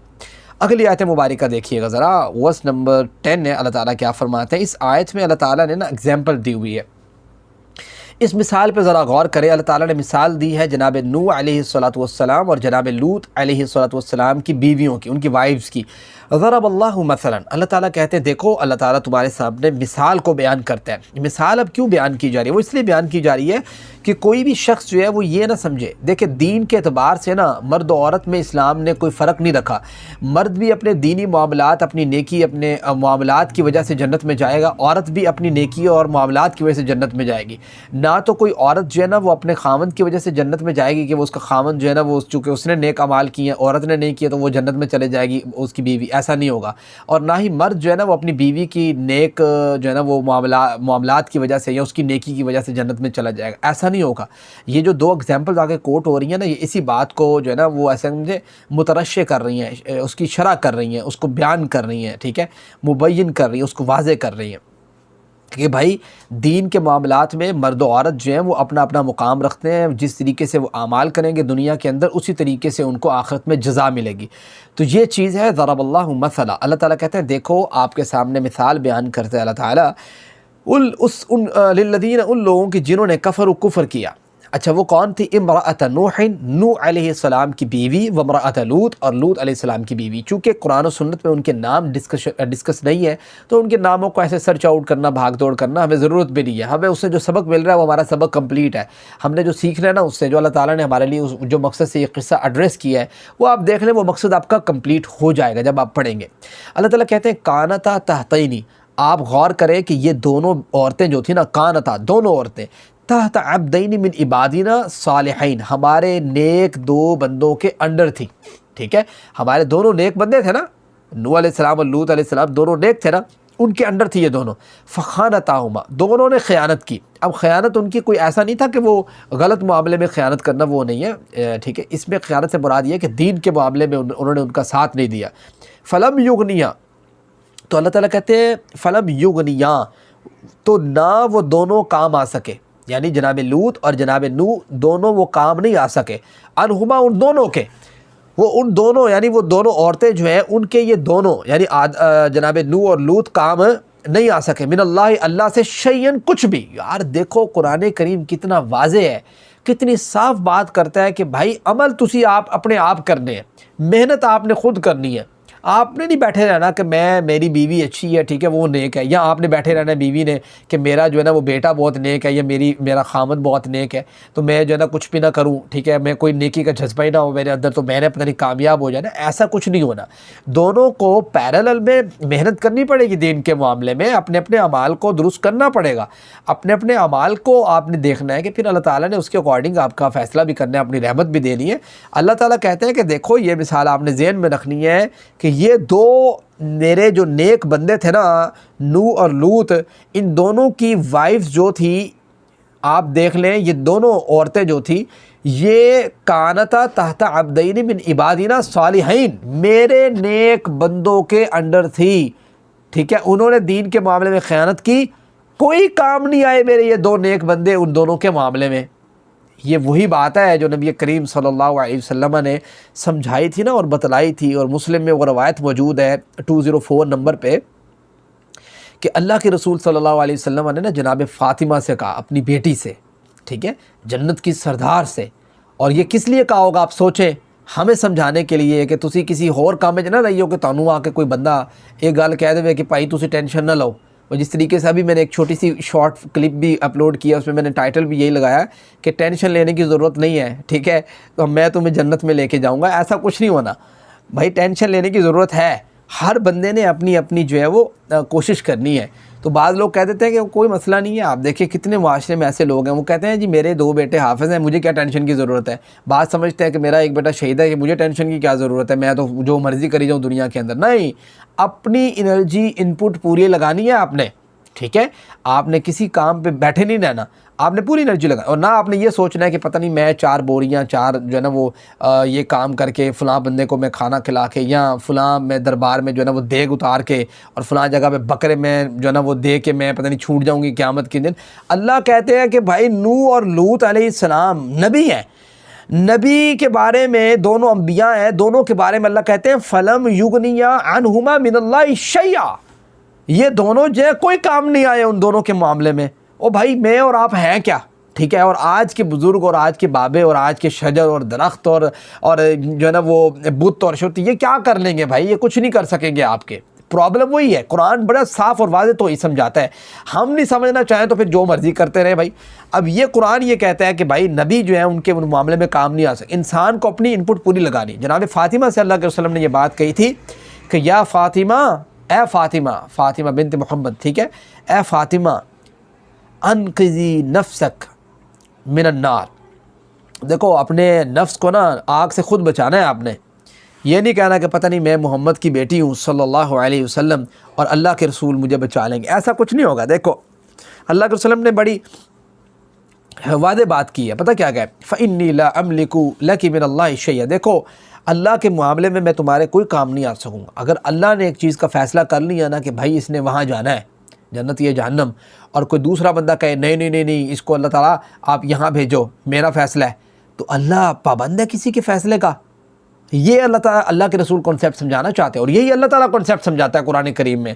اگلی آیت مبارکہ دیکھیے گا ذرا، ورس نمبر 10 ہے۔ اللہ تعالیٰ کیا فرماتے ہیں، اس آیت میں اللہ تعالیٰ نے نا اگزامپل دی ہوئی ہے، اس مثال پہ ذرا غور کریں۔ اللہ تعالیٰ نے مثال دی ہے جناب نوح علیہ السلام اور جناب لوط علیہ السلام کی بیویوں کی، ان کی وائفز کی۔ ضرب اللہ مثلا، اللہ تعالیٰ کہتے ہیں دیکھو، اللہ تعالیٰ تمہارے سامنے مثال کو بیان کرتا ہے۔ مثال اب کیوں بیان کی جا رہی ہے؟ وہ اس لیے بیان کی جا رہی ہے کہ کوئی بھی شخص جو ہے وہ یہ نہ سمجھے، دیکھیں دین کے اعتبار سے نا مرد و عورت میں اسلام نے کوئی فرق نہیں رکھا۔ مرد بھی اپنے دینی معاملات، اپنی نیکی، اپنے معاملات کی وجہ سے جنت میں جائے گا، عورت بھی اپنی نیکی اور معاملات کی وجہ سے جنت میں جائے گی۔ نہ تو کوئی عورت جو ہے نا وہ اپنے خامند کی وجہ سے جنت میں جائے گی کہ وہ اس کا خامند جو ہے نا وہ چونکہ اس نے نیک اعمال کیے ہیں، عورت نے نہیں کیا تو وہ جنت میں چلے جائے گی اس کی بیوی، ایسا نہیں ہوگا۔ اور نہ ہی مرد جو ہے نا وہ اپنی بیوی کی نیک جو ہے نا وہ معاملات کی وجہ سے یا اس کی نیکی کی وجہ سے جنت میں چلا جائے گا، ایسا نہیں ہوگا۔ یہ جو دو ایگزامپلز آگے کوٹ ہو رہی ہیں نا، یہ اسی بات کو جو ہے نا وہ ایسے مجھے مترشح کر رہی ہیں، اس کی شرح کر رہی ہیں، اس کو بیان کر رہی ہیں، ٹھیک ہے، مبین کر رہی ہیں، اس کو واضح کر رہی ہیں کہ بھائی دین کے معاملات میں مرد و عورت جو ہیں وہ اپنا اپنا مقام رکھتے ہیں، جس طریقے سے وہ اعمال کریں گے دنیا کے اندر اسی طریقے سے ان کو آخرت میں جزا ملے گی۔ تو یہ چیز ہے ضرب اللہ مثلا، اللہ تعالیٰ کہتے ہیں دیکھو آپ کے سامنے مثال بیان کرتے ہیں اللہ تعالیٰ للذین، ان لوگوں کی جنہوں نے کفر کیا۔ اچھا وہ کون تھی؟ امرأۃ نوح، نوح علیہ السلام کی بیوی، وامرأۃ لوط، اور لوط علیہ السلام کی بیوی۔ چونکہ قرآن و سنت میں ان کے نام ڈسکس نہیں ہے تو ان کے ناموں کو ایسے سرچ آؤٹ کرنا، بھاگ دوڑ کرنا ہمیں ضرورت بھی نہیں ہے۔ ہمیں اس سے جو سبق مل رہا ہے وہ ہمارا سبق کمپلیٹ ہے، ہم نے جو سیکھنا ہے نا اس سے، جو اللہ تعالیٰ نے ہمارے لیے جو مقصد سے یہ قصہ ایڈریس کیا ہے وہ آپ دیکھ لیں، وہ مقصد آپ کا کمپلیٹ ہو جائے گا جب آپ پڑھیں گے۔ اللہ تعالیٰ کہتے ہیں کانتا تحتینی، آپ غور کریں کہ یہ دونوں عورتیں جو تھیں نا، کانتا، دونوں عورتیں، تحت عبدین من عبادنا صالحین، ہمارے نیک دو بندوں کے انڈر تھی، ٹھیک ہے، ہمارے دونوں نیک بندے تھے نا، نوح علیہ السلام اور لوط علیہ السلام دونوں نیک تھے نا، ان کے انڈر تھی یہ دونوں، فخانتاہما، دونوں نے خیانت کی۔ اب خیانت ان کی کوئی ایسا نہیں تھا کہ وہ غلط معاملے میں خیانت کرنا وہ نہیں ہے، ٹھیک ہے، اس میں خیانت سے مراد یہ ہے کہ دین کے معاملے میں انہوں نے ان کا ساتھ نہیں دیا۔ فلم یغنیا، تو اللہ تعالیٰ کہتے ہیں فلم یغنیا، تو نہ وہ دونوں کام آ سکے، یعنی جناب لوط اور جناب نوح دونوں وہ کام نہیں آ سکے، عنہما، ان دونوں کے، وہ ان دونوں یعنی وہ دونوں عورتیں جو ہیں ان کے یہ دونوں یعنی جناب نوح اور لوط کام نہیں آ سکے، من اللہ، اللہ سے شیئن، کچھ بھی۔ یار دیکھو قرآن کریم کتنا واضح ہے کتنی صاف بات کرتا ہے کہ بھائی عمل تسی آپ اپنے آپ کرنے ہیں، محنت آپ نے خود کرنی ہے. آپ نے نہیں بیٹھے رہنا کہ میری بیوی اچھی ہے، ٹھیک ہے، وہ نیک ہے، یا آپ نے بیٹھے رہنا ہے بیوی نے کہ میرا جو ہے نا وہ بیٹا بہت نیک ہے، یا میرا خامد بہت نیک ہے، تو میں جو ہے نا کچھ بھی نہ کروں، ٹھیک ہے، میں کوئی نیکی کا جذبہ ہی نہ ہو میرے اندر، تو میں نے پتہ نہیں کامیاب ہو جانا. ایسا کچھ نہیں ہونا. دونوں کو پیرالل میں محنت کرنی پڑے گی دین کے معاملے میں، اپنے اپنے اعمال کو درست کرنا پڑے گا. اپنے اپنے اعمال کو آپ نے دیکھنا ہے کہ پھر اللہ تعالیٰ نے اس کے اکارڈنگ آپ کا فیصلہ بھی کرنا ہے، اپنی رحمت بھی دینی ہے. اللہ تعالیٰ کہتے ہیں کہ دیکھو یہ مثال آپ نے ذہن میں رکھنی ہے کہ یہ دو میرے جو نیک بندے تھے نا، نوح اور لوط، ان دونوں کی وائفز جو تھی، آپ دیکھ لیں یہ دونوں عورتیں جو تھی، یہ کانتا تحت عبدین من عبادنا صالحین، میرے نیک بندوں کے انڈر تھی. ٹھیک ہے، انہوں نے دین کے معاملے میں خیانت کی، کوئی کام نہیں آئے میرے یہ دو نیک بندے ان دونوں کے معاملے میں. یہ وہی بات ہے جو نبی کریم صلی اللہ علیہ وسلم نے سمجھائی تھی نا اور بتلائی تھی، اور مسلم میں وہ روایت موجود ہے 204 نمبر پہ کہ اللہ کے رسول صلی اللہ علیہ وسلم نے نا جناب فاطمہ سے کہا، اپنی بیٹی سے، ٹھیک ہے، جنت کی سردار سے. اور یہ کس لیے کہا ہوگا آپ سوچیں، ہمیں سمجھانے کے لیے کہ تسی کسی اور کام میں نہ رہی ہو کہ تانوں آ کے کوئی بندہ ایک گل کہہ دے کہ بھائی تسی ٹینشن نہ لو. اور جس طریقے سے ابھی میں نے ایک چھوٹی سی شارٹ کلپ بھی اپلوڈ کیا، اس میں میں نے ٹائٹل بھی یہی لگایا کہ ٹینشن لینے کی ضرورت نہیں ہے، ٹھیک ہے، تو میں تمہیں جنت میں لے کے جاؤں گا. ایسا کچھ نہیں ہونا بھائی، ٹینشن لینے کی ضرورت ہے. ہر بندے نے اپنی اپنی جو ہے وہ کوشش کرنی ہے. تو بعض لوگ کہہ دیتے ہیں کہ کوئی مسئلہ نہیں ہے. آپ دیکھیں کتنے معاشرے میں ایسے لوگ ہیں، وہ کہتے ہیں جی میرے 2 بیٹے حافظ ہیں، مجھے کیا ٹینشن کی ضرورت ہے. بعض سمجھتے ہیں کہ میرا ایک بیٹا شہید ہے کہ مجھے ٹینشن کی کیا ضرورت ہے، میں تو جو مرضی کری جاؤں دنیا کے اندر. نہیں، اپنی انرجی انپٹ پوری لگانی ہے آپ نے، ٹھیک ہے. آپ نے کسی کام پہ بیٹھے نہیں رہنا، آپ نے پوری انرجی لگا، اور نہ آپ نے یہ سوچنا ہے کہ پتہ نہیں میں 4 بوریاں 4 جو ہے نا وہ یہ کام کر کے فلاں بندے کو میں کھانا کھلا کے، یا فلاں میں دربار میں جو ہے نا وہ دیگ اتار کے، اور فلاں جگہ پہ بکرے میں جو ہے نا وہ دے کے میں پتہ نہیں چھوٹ جاؤں گی قیامت کے دن. اللہ کہتے ہیں کہ بھائی نوح اور لوط علیہ السلام نبی ہیں، نبی کے بارے میں دونوں انبیاء ہیں، دونوں کے بارے میں اللہ کہتے ہیں فلم یغنیا عنہما من اللہ شیئا، یہ دونوں جو ہے کوئی کام نہیں آئے ان دونوں کے معاملے میں. او بھائی میں اور آپ ہیں کیا، ٹھیک ہے. اور آج کے بزرگ اور آج کے بابے اور آج کے شجر اور درخت اور جو ہے نا وہ بت اور شت، یہ کیا کر لیں گے بھائی، یہ کچھ نہیں کر سکیں گے آپ کے. پرابلم وہی ہے. قرآن بڑا صاف اور واضح تو ہی سمجھاتا ہے، ہم نہیں سمجھنا چاہیں تو پھر جو مرضی کرتے رہے بھائی. اب یہ قرآن یہ کہتا ہے کہ بھائی نبی جو ہے ان کے معاملے میں کام نہیں آ سکتے، انسان کو اپنی انپٹ پوری لگانی. جناب فاطمہ سے اللہ کے وسلم نے یہ بات کہی تھی کہ یا فاطمہ، اے فاطمہ، فاطمہ بنت محمد، ٹھیک ہے، اے فاطمہ انقذی نفسک من النار. دیکھو اپنے نفس کو نا آگ سے خود بچانا ہے آپ نے. یہ نہیں کہنا کہ پتہ نہیں میں محمد کی بیٹی ہوں صلی اللہ علیہ وسلم اور اللہ کے رسول مجھے بچا لیں گے، ایسا کچھ نہیں ہوگا. دیکھو اللہ کے وسلم نے بڑی واضح بات کی ہے، پتہ کیا ہے، فَإِنِّي لَا أَمْلِكُ لَكِ مِنَ اللَّهِ شَيْئًا. دیکھو اللہ کے معاملے میں تمہارے کوئی کام نہیں آ سکوں گا. اگر اللہ نے ایک چیز کا فیصلہ کر لیا نا کہ بھائی اس نے وہاں جانا ہے، جنت یا جہنم، اور کوئی دوسرا بندہ کہے نہیں نہیں نہیں نہیں اس کو اللہ تعالیٰ آپ یہاں بھیجو میرا فیصلہ ہے، تو اللہ پابند ہے کسی کے فیصلے کا. یہ اللہ تعالیٰ اللہ کے رسول کانسیپٹ سمجھانا چاہتے ہیں، اور یہی اللہ تعالیٰ کانسیپٹ سمجھاتا ہے قرآن کریم میں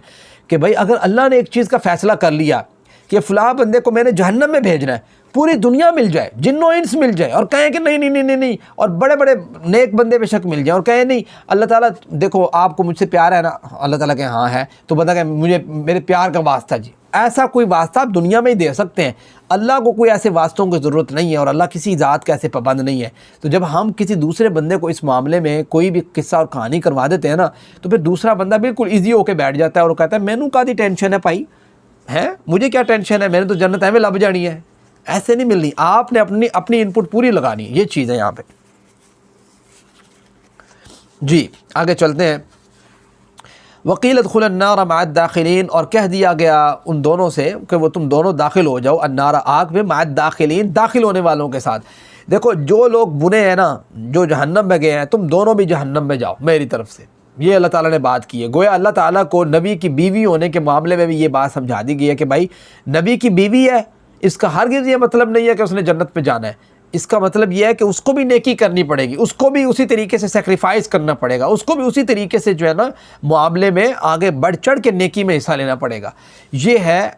کہ بھائی اگر اللہ نے ایک چیز کا فیصلہ کر لیا کہ فلاں بندے کو میں نے جہنم میں بھیجنا ہے، پوری دنیا مل جائے، جن و انس مل جائے اور کہیں کہ نہیں نہیں نہیں نہیں نہیں، اور بڑے بڑے نیک بندے بے شک مل جائیں اور کہیں نہیں اللہ تعالیٰ دیکھو آپ کو مجھ سے پیار ہے نا، اللہ تعالیٰ کہ ہاں ہے، تو بندہ کہ مجھے میرے پیار کا واسطہ جی. ایسا کوئی واسطہ آپ دنیا میں ہی دے سکتے ہیں. اللہ کو کوئی ایسے واسطوں کی ضرورت نہیں ہے، اور اللہ کسی ذات کا ایسے پابند نہیں ہے. تو جب ہم کسی دوسرے بندے کو اس معاملے میں کوئی بھی قصہ اور کہانی کروا دیتے ہیں نا، تو پھر دوسرا بندہ بالکل ایزی ہو کے بیٹھ جاتا ہے اور کہتا ہے مینوں کادی ٹینشن ہے بھائی، ہے مجھے کیا ٹینشن ہے، میں نے تو جنت ایویں لب جانی ہے. ایسے نہیں ملنی، آپ نے اپنی انپٹ پوری لگانی. یہ چیز ہے یہاں پہ. جی آگے چلتے ہیں. وقیل ادخل النار مع الداخلین، اور کہہ دیا گیا ان دونوں سے کہ وہ تم دونوں داخل ہو جاؤ النار آگ میں، مع الداخلین داخل ہونے والوں کے ساتھ. دیکھو جو لوگ بنے ہیں نا، جو جہنم میں گئے ہیں، تم دونوں بھی جہنم میں جاؤ میری طرف سے. یہ اللہ تعالیٰ نے بات کی ہے. گویا اللہ تعالیٰ کو نبی کی بیوی ہونے کے معاملے میں بھی یہ بات سمجھا دی گئی ہے کہ بھائی نبی کی بیوی ہے، اس کا ہرگز یہ مطلب نہیں ہے کہ اس نے جنت پہ جانا ہے. اس کا مطلب یہ ہے کہ اس کو بھی نیکی کرنی پڑے گی، اس کو بھی اسی طریقے سے سیکریفائز کرنا پڑے گا، اس کو بھی اسی طریقے سے جو ہے نا معاملے میں آگے بڑھ چڑھ کے نیکی میں حصہ لینا پڑے گا. یہ ہے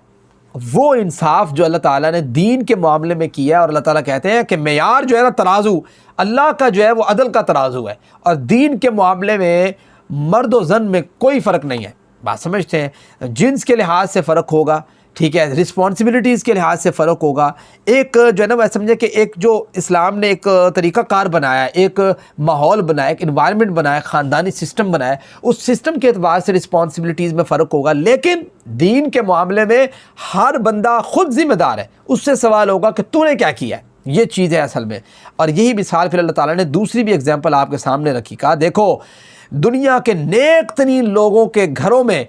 وہ انصاف جو اللہ تعالیٰ نے دین کے معاملے میں کیا ہے، اور اللہ تعالیٰ کہتے ہیں کہ معیار جو ہے نا ترازو اللہ کا جو ہے وہ عدل کا ترازو ہے، اور دین کے معاملے میں مرد و زن میں کوئی فرق نہیں ہے. بات سمجھتے ہیں؟ جنس کے لحاظ سے فرق ہوگا، ٹھیک ہے، رسپانسبلٹیز کے لحاظ سے فرق ہوگا. ایک جو ہے نا وہ سمجھے کہ ایک جو اسلام نے ایک طریقہ کار بنایا، ایک ماحول بنایا، ایک انوائرمنٹ بنایا، خاندانی سسٹم بنایا، اس سسٹم کے اعتبار سے رسپانسبلٹیز میں فرق ہوگا. لیکن دین کے معاملے میں ہر بندہ خود ذمہ دار ہے، اس سے سوال ہوگا کہ تو نے کیا کیا ہے. یہ چیز ہے اصل میں. اور یہی مثال پھر اللہ تعالیٰ نے دوسری بھی ایگزامپل آپ کے سامنے رکھی. کہا دیکھو دنیا کے نیک ترین لوگوں کے گھروں میں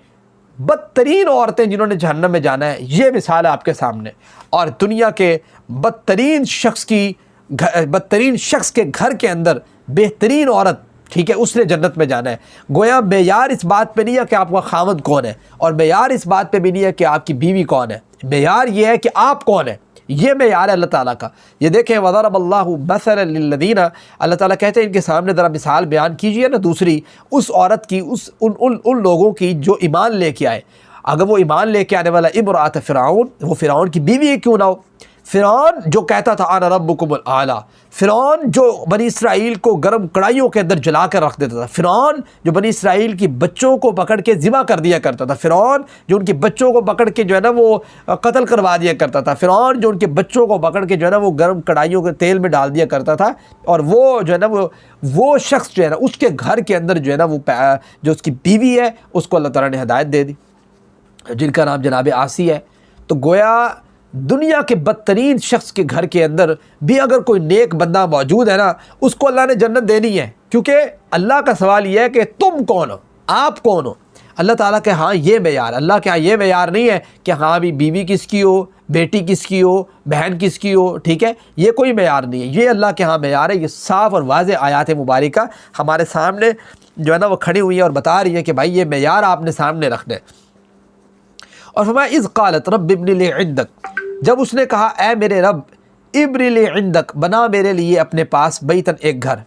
بدترین عورتیں جنہوں نے جہنم میں جانا ہے، یہ مثال ہے آپ کے سامنے. اور دنیا کے بدترین شخص کے گھر کے اندر بہترین عورت، ٹھیک ہے، اس نے جنت میں جانا ہے. گویا معیار اس بات پہ نہیں ہے کہ آپ کا خاوند کون ہے، اور معیار اس بات پہ بھی نہیں ہے کہ آپ کی بیوی کون ہے. معیار یہ ہے کہ آپ کون ہے. یہ معیار ہے اللہ تعالیٰ کا. یہ دیکھیں وَضَرَبَ اللَّهُ مَثَلًا لِلَّذِينَ، اللہ تعالیٰ کہتے ہیں ان کے سامنے ذرا مثال بیان کیجئے نا دوسری اس عورت کی، ان لوگوں کی جو ایمان لے کے آئے. اگر وہ ایمان لے کے آنے والا امرأۃ فرعون، وہ فرعون کی بیوی کیوں نہ ہو. فرعون جو کہتا تھا انا ربکم الاعلیٰ، فرعون جو بنی اسرائیل کو گرم کڑائیوں کے اندر جلا کر رکھ دیتا تھا، فرعون جو بنی اسرائیل کی بچوں کو پکڑ کے ذبح کر دیا کرتا تھا، فرعون جو ان کے بچوں کو پکڑ کے جو ہے نا وہ قتل کروا دیا کرتا تھا، فرعون جو ان کے بچوں کو پکڑ کے جو ہے نا وہ گرم کڑائیوں کے تیل میں ڈال دیا کرتا تھا. اور وہ جو ہے نا وہ شخص جو ہے نا اس کے گھر کے اندر جو ہے نا وہ جو اس کی بیوی ہے اس کو اللہ تعالیٰ نے ہدایت دے دی، جن کا نام جناب آسی ہے. تو گویا دنیا کے بدترین شخص کے گھر کے اندر بھی اگر کوئی نیک بندہ موجود ہے نا، اس کو اللہ نے جنت دینی ہے. کیونکہ اللہ کا سوال یہ ہے کہ تم کون ہو، آپ کون ہو. اللہ تعالیٰ کے ہاں یہ معیار، اللہ کے ہاں یہ معیار نہیں ہے کہ ہاں بھی بیوی کس کی ہو، بیٹی کس کی ہو، بہن کس کی ہو، ٹھیک ہے، یہ کوئی معیار نہیں ہے. یہ اللہ کے ہاں معیار ہے. یہ صاف اور واضح آیات مبارکہ ہمارے سامنے جو ہے نا وہ کھڑی ہوئی ہے اور بتا رہی ہے کہ بھائی یہ معیار آپ نے سامنے رکھنا ہے. اور فرمایا اذ قالت رب ابن لی عندک، جب اس نے کہا اے میرے رب ابن لی عندک، بنا میرے لیے اپنے پاس بیتن، ایک گھر.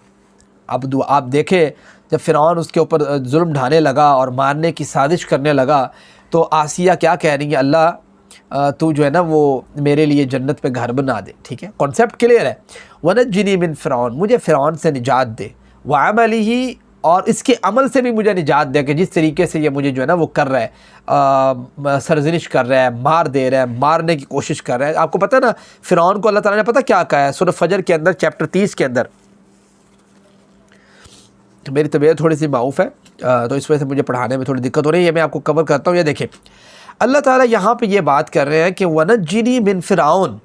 اب آپ دیکھیں جب فرعون اس کے اوپر ظلم ڈھانے لگا اور مارنے کی سازش کرنے لگا تو آسیہ کیا کہہ رہی ہیں، اللہ تو جو ہے نا وہ میرے لیے جنت پہ گھر بنا دے. ٹھیک ہے، کانسیپٹ کلیئر ہے. ونجنی من فرعون، مجھے فرعون سے نجات دے، وعملہ، اور اس کے عمل سے بھی مجھے نجات دے کہ جس طریقے سے یہ مجھے جو ہے نا وہ کر رہا ہے، سرزنش کر رہا ہے، مار دے رہا ہے، مارنے کی کوشش کر رہا ہے. آپ کو پتہ ہے نا فرعون کو اللہ تعالیٰ نے پتہ کیا کہا ہے سورہ فجر کے اندر چیپٹر 30 کے اندر. میری طبیعت تھوڑی سی معاف ہے تو اس وجہ سے مجھے پڑھانے میں تھوڑی دقت ہو رہی ہے، یہ میں آپ کو کور کرتا ہوں. یہ دیکھیں اللہ تعالیٰ یہاں پہ یہ بات کر رہے ہیں کہ ونجنی من فرعون،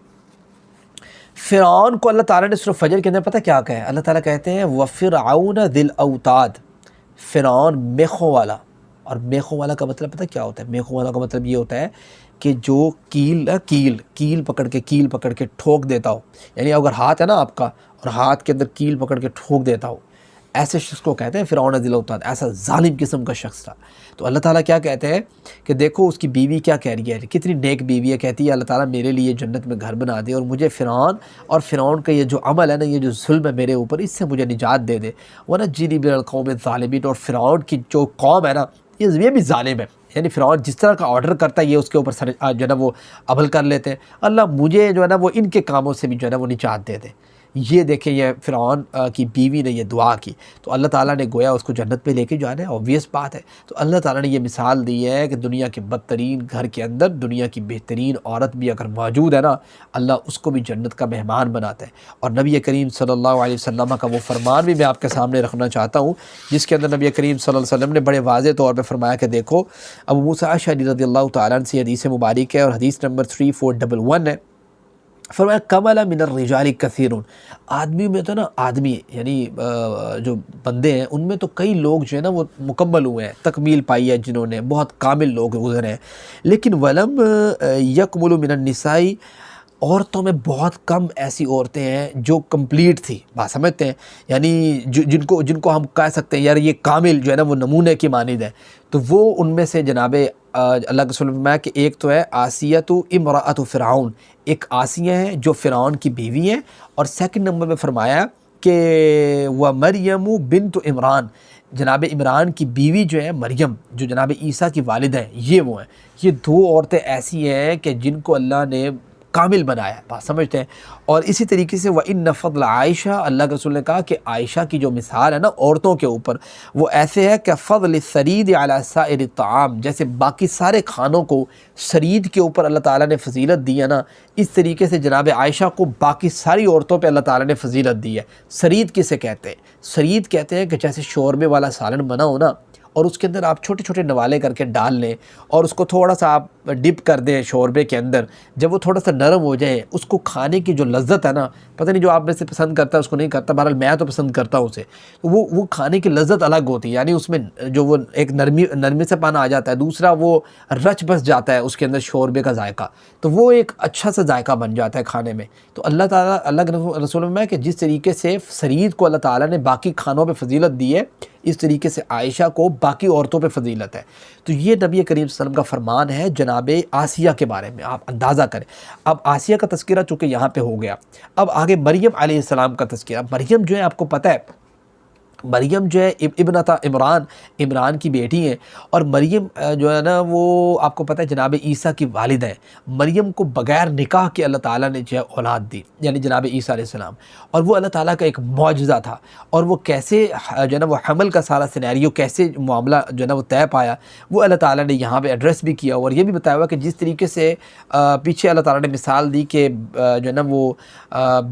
فرعون کو اللہ تعالیٰ نے سورہ فجر کے اندر پتہ کیا کہا ہے. اللہ تعالیٰ کہتے ہیں وَفِرْعَوْنَ ذِي الْأَوْتَادِ، فرعون میخوں والا. اور میخوں والا کا مطلب پتہ کیا ہوتا ہے؟ میخوں والا کا مطلب یہ ہوتا ہے کہ جو کیل پکڑ کے ٹھوک دیتا ہو. یعنی اگر ہاتھ ہے نا آپ کا اور ہاتھ کے اندر کیل پکڑ کے ٹھوک دیتا ہو، ایسے شخص کو کہتے ہیں فرعون ذی الاوتاد. ایسا ظالم قسم کا شخص تھا. تو اللہ تعالیٰ کیا کہتے ہیں کہ دیکھو اس کی بیوی کیا کہہ رہی ہے، کتنی نیک بیوی ہے. کہتی ہے اللہ تعالیٰ میرے لیے جنت میں گھر بنا دے اور مجھے فرعون اور فرعون کا یہ جو عمل ہے نا، یہ جو ظلم ہے میرے اوپر، اس سے مجھے نجات دے دے. ونجنی من القوم الظالمین، اور فرعون کی جو قوم ہے نا یہ بھی ظالم ہے. یعنی فرعون جس طرح کا آرڈر کرتا ہے یہ اس کے اوپر جو ہے نا وہ عمل کر لیتے ہیں. اللہ مجھے جو ہے نا وہ ان کے کاموں سے بھی جو ہے نا وہ نجات دے دے. یہ دیکھیں یہ فرعون کی بیوی نے یہ دعا کی تو اللہ تعالیٰ نے گویا اس کو جنت پہ لے کے جانا ہے، obvious بات ہے. تو اللہ تعالیٰ نے یہ مثال دی ہے کہ دنیا کے بدترین گھر کے اندر دنیا کی بہترین عورت بھی اگر موجود ہے نا، اللہ اس کو بھی جنت کا مہمان بناتا ہے. اور نبی کریم صلی اللہ علیہ وسلم کا وہ فرمان بھی میں آپ کے سامنے رکھنا چاہتا ہوں جس کے اندر نبی کریم صلی اللہ علیہ وسلم نے بڑے واضح طور پہ فرمایا کہ دیکھو ابو موسیٰ اشعری رضی اللہ تعالیٰ عنہ سے حدیث مبارک ہے اور حدیث نمبر 3411 ہے. فرمایا کمل من الرجال کثیرون، آدمی میں تو نا آدمی یعنی جو بندے ہیں ان میں تو کئی لوگ جو ہے نا وہ مکمل ہوئے ہیں، تکمیل پائی ہے جنہوں نے، بہت کامل لوگ گزرے ہیں. لیکن ولم یکمل من النساء، عورتوں میں بہت کم ایسی عورتیں ہیں جو کمپلیٹ تھی. بات سمجھتے ہیں؟ یعنی جن کو ہم کہہ سکتے ہیں یار یہ کامل جو ہے نا وہ نمونے کی مانند ہے. تو وہ ان میں سے جناب اللہ کے رسول میں کہ ایک تو ہے آسیۃ امرأۃ فرعون، ایک آسیہ ہے جو فرعون کی بیوی ہیں. اور سیکنڈ نمبر میں فرمایا کہ وہ مریم بنت عمران، جناب عمران کی بیوی جو ہے مریم، جو جناب عیسیٰ کی والدہ ہیں، یہ وہ ہیں، یہ دو عورتیں ایسی ہیں کہ جن کو اللہ نے کامل بنایا ہے، بات سمجھتے ہیں۔ اور اسی طریقے سے وَإِنَّ فَضْلَ عائشہ، اللہ کے رسول نے کہا کہ عائشہ کی جو مثال ہے نا عورتوں کے اوپر، وہ ایسے ہے کہ فضل الثرید علی سائر الطعام، جیسے باقی سارے کھانوں کو سرید کے اوپر اللہ تعالیٰ نے فضیلت دی ہے نا، اس طریقے سے جناب عائشہ کو باقی ساری عورتوں پہ اللہ تعالیٰ نے فضیلت دی ہے۔ سرید کسے کہتے ہیں؟ سرید کہتے ہیں کہ جیسے شوربے والا سالن بنا ہو نا، اور اس کے اندر آپ چھوٹے چھوٹے نوالے کر کے ڈال لیں اور اس کو تھوڑا سا آپ ڈپ کر دیں شوربے کے اندر، جب وہ تھوڑا سا نرم ہو جائے، اس کو کھانے کی جو لذت ہے نا، پتہ نہیں جو آپ میں سے پسند کرتا ہے اس کو نہیں کرتا، بہرحال میں تو پسند کرتا ہوں اسے، وہ کھانے کی لذت الگ ہوتی ہے، یعنی اس میں جو وہ ایک نرمی سے پانا آ جاتا ہے، دوسرا وہ رچ بس جاتا ہے اس کے اندر شوربے کا ذائقہ، تو وہ ایک اچھا سا ذائقہ بن جاتا ہے کھانے میں۔ تو اللہ تعالیٰ، اللہ کے رسول میں کہ جس طریقے سے سرید کو اللہ تعالیٰ نے باقی کھانوں پہ فضیلت دی ہے، اس طریقے سے عائشہ کو باقی عورتوں پہ فضیلت ہے۔ تو یہ نبی کریم صلی اللہ علیہ وسلم کا فرمان ہے جناب آسیہ کے بارے میں، آپ اندازہ کریں۔ اب آسیہ کا تذکرہ چونکہ یہاں پہ ہو گیا، اب آگے مریم علیہ السلام کا تذکرہ۔ مریم جو ہے آپ کو پتہ ہے، مریم جو ہے ابنۃ عمران کی بیٹی ہیں، اور مریم جو ہے نا وہ آپ کو پتہ ہے جناب عیسیٰ کی والدہ ہیں۔ مریم کو بغیر نکاح کے اللہ تعالیٰ نے جو ہے اولاد دی، یعنی جناب عیسیٰ علیہ السلام، اور وہ اللہ تعالیٰ کا ایک معجزہ تھا، اور وہ کیسے جو ہے نا وہ حمل کا سارا سینیریو کیسے معاملہ جو ہے نا وہ طے پایا، وہ اللہ تعالیٰ نے یہاں پہ ایڈریس بھی کیا، اور یہ بھی بتایا ہوا کہ جس طریقے سے پیچھے اللہ تعالیٰ نے مثال دی کہ جو ہے نا وہ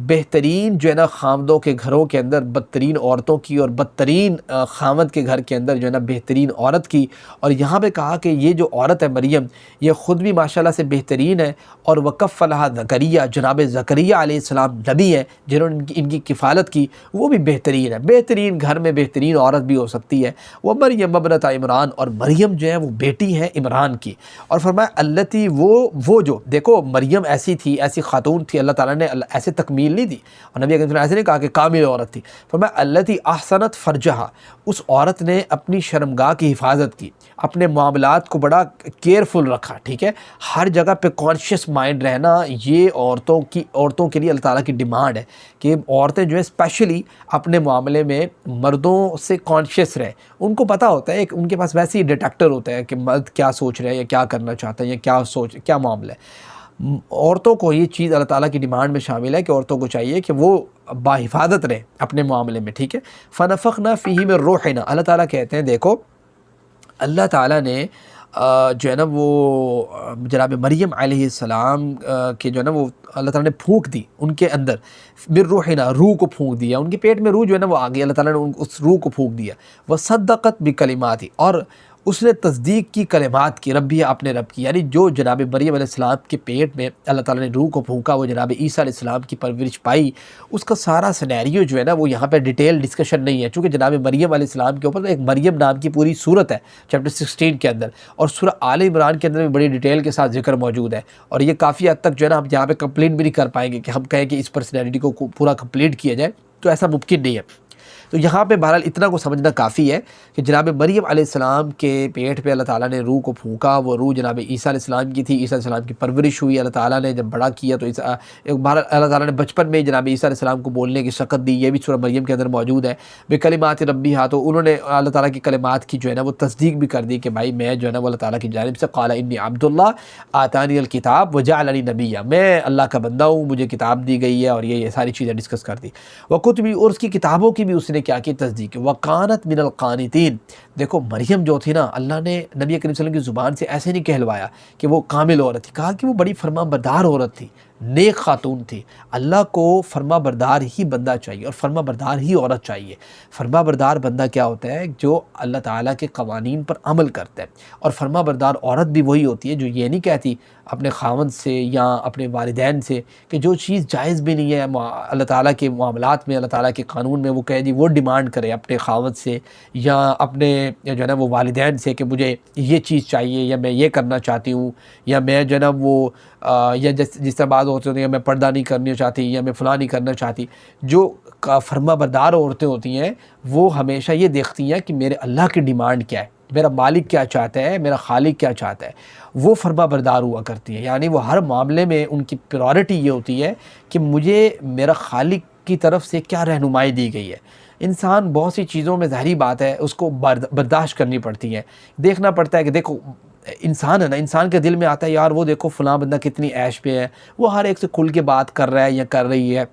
بہترین جو ہے نا خامدوں کے گھروں کے اندر بدترین عورتوں کی، اور بدترین خامد کے گھر کے اندر جو ہے نا بہترین عورت کی، اور یہاں پہ کہا کہ یہ جو عورت ہے مریم، یہ خود بھی ماشاءاللہ سے بہترین ہے، اور وکفلھا زکریا، جناب زکریا علیہ السلام نبی ہیں جنہوں نے ان کی کفالت کی، وہ بھی بہترین ہے۔ بہترین گھر میں بہترین عورت بھی ہو سکتی ہے۔ وہ مریم ابنۃ عمران، اور مریم جو ہے وہ بیٹی ہے عمران کی، اور فرمایا التی، وہ جو دیکھو مریم ایسی تھی، ایسی خاتون تھی، اللہ تعالیٰ نے ایسے تکمیل نہیں دی، اور نبی اکرم ایسے نہیں کہا کہ کامل عورت تھی، فرمایا التی احسنت فرجہا، اس عورت نے اپنی شرمگاہ کی حفاظت کی، اپنے معاملات کو بڑا کیئرفل رکھا، ٹھیک ہے، ہر جگہ پہ کانشیس مائنڈ رہنا، یہ عورتوں کے لیے اللہ تعالیٰ کی ڈیمانڈ ہے کہ عورتیں جو ہے اسپیشلی اپنے معاملے میں مردوں سے کانشیس رہیں۔ ان کو پتہ ہوتا ہے، ان کے پاس ویسے ہی ڈیٹیکٹر ہوتا ہے کہ مرد کیا سوچ رہے ہیں یا کیا کرنا چاہتا ہے یا کیا معاملہ ہے۔ عورتوں کو یہ چیز اللہ تعالیٰ کی ڈیمانڈ میں شامل ہے کہ عورتوں کو چاہیے کہ وہ باحفاظت رہیں اپنے معاملے میں، ٹھیک ہے۔ فنفخنا فیہ من روحنا، اللہ تعالیٰ کہتے ہیں دیکھو اللہ تعالیٰ نے جو ہے نا وہ جناب مریم علیہ السلام کے جو ہے نا وہ اللہ تعالیٰ نے پھونک دی ان کے اندر، من روحنا، روح کو پھونک دیا، ان کے پیٹ میں روح جو ہے نا وہ آ گئی، اللہ تعالیٰ نے اس روح کو پھونک دیا۔ وصدقت بکلماتی، اور اس نے تصدیق کی کلمات کی، ربی، اپنے رب کی، یعنی جو جناب مریم علیہ السلام کے پیٹ میں اللہ تعالیٰ نے روح کو پھونکا، وہ جناب عیسیٰ علیہ السلام کی پرورش پائی، اس کا سارا سینیریو جو ہے نا وہ یہاں پہ ڈیٹیل ڈسکشن نہیں ہے، چونکہ جناب مریم علیہ السلام کے اوپر ایک مریم نام کی پوری صورت ہے چیپٹر 16 کے اندر، اور سورہ آل عمران کے اندر بھی بڑی ڈیٹیل کے ساتھ ذکر موجود ہے، اور یہ کافی حد تک جو ہے نا ہم یہاں پہ کمپلیٹ بھی نہیں کر پائیں گے کہ ہم کہیں کہ اس پرسنالٹی کو پورا کمپلیٹ کیا جائے، تو ایسا ممکن نہیں ہے۔ تو یہاں پہ بہرحال اتنا کو سمجھنا کافی ہے کہ جناب مریم علیہ السلام کے پیٹ پہ اللہ تعالیٰ نے روح کو پھونکا، وہ روح جناب عیسیٰ علیہ السلام کی تھی، عیسیٰ علیہ السلام کی پرورش ہوئی، اللہ تعالیٰ نے جب بڑا کیا تو بہرحال اللہ تعالیٰ نے بچپن میں جناب عیسیٰ علیہ السلام کو بولنے کی شکت دی، یہ بھی سورہ مریم کے اندر موجود ہے۔ بکلمات ربی، ہاں، تو انہوں نے اللہ تعالیٰ کی کلمات کی جو ہے نا وہ تصدیق بھی کر دی کہ بھائی میں جو ہے نا وہ اللہ تعالیٰ کی جانب سے قال انی عبد اللہ آتانی الکتاب وجعلنی نبیا، میں اللہ کا بندہ ہوں، مجھے کتاب دی گئی ہے، اور یہ ساری چیزیں ڈسکس کر دی۔ وکتبی، اور اس کی کتابوں کی بھی اس نے کیا کی تصدیق، وکانت من القانتین، دیکھو مریم جو تھی نا، اللہ نے نبی کریم صلی اللہ علیہ وسلم کی زبان سے ایسے نہیں کہلوایا کہ وہ کامل عورت تھی، کہا کہ وہ بڑی فرما بردار عورت تھی، نیک خاتون تھی۔ اللہ کو فرما بردار ہی بندہ چاہیے، اور فرما بردار ہی عورت چاہیے۔ فرما بردار بندہ کیا ہوتا ہے؟ جو اللہ تعالیٰ کے قوانین پر عمل کرتا ہے، اور فرما بردار عورت بھی وہی ہوتی ہے جو یہ نہیں کہتی اپنے خاوند سے یا اپنے والدین سے کہ جو چیز جائز بھی نہیں ہے اللہ تعالیٰ کے معاملات میں، اللہ تعالیٰ کے قانون میں، وہ کہے جی وہ ڈیمانڈ کرے اپنے خاوند سے یا اپنے جو ہے نا وہ والدین سے کہ مجھے یہ چیز چاہیے، یا میں یہ کرنا چاہتی ہوں، یا میں جو ہے نا وہ یا جس طرح بعض ہوتے ہیں، یا میں پردہ نہیں کرنا چاہتی، یا میں فلاں نہیں کرنا چاہتی۔ جو فرما بردار عورتیں ہوتی ہیں وہ ہمیشہ یہ دیکھتی ہیں کہ میرے اللہ کی ڈیمانڈ کیا ہے، میرا مالک کیا چاہتا ہے، میرا خالق کیا چاہتا ہے، وہ فرما بردار ہوا کرتی ہیں۔ یعنی وہ ہر معاملے میں ان کی پریورٹی یہ ہوتی ہے کہ مجھے میرا خالق کی طرف سے کیا رہنمائی دی گئی ہے، انسان بہت سی چیزوں میں ظاہری بات ہے اس کو برداشت کرنی پڑتی ہے، دیکھنا پڑتا ہے کہ دیکھو انسان ہے نا، انسان کے دل میں آتا ہے یار وہ دیکھو فلاں بندہ کتنی عیش پہ ہے، وہ ہر ایک سے کھل کے بات کر رہا ہے یا کر رہی ہے،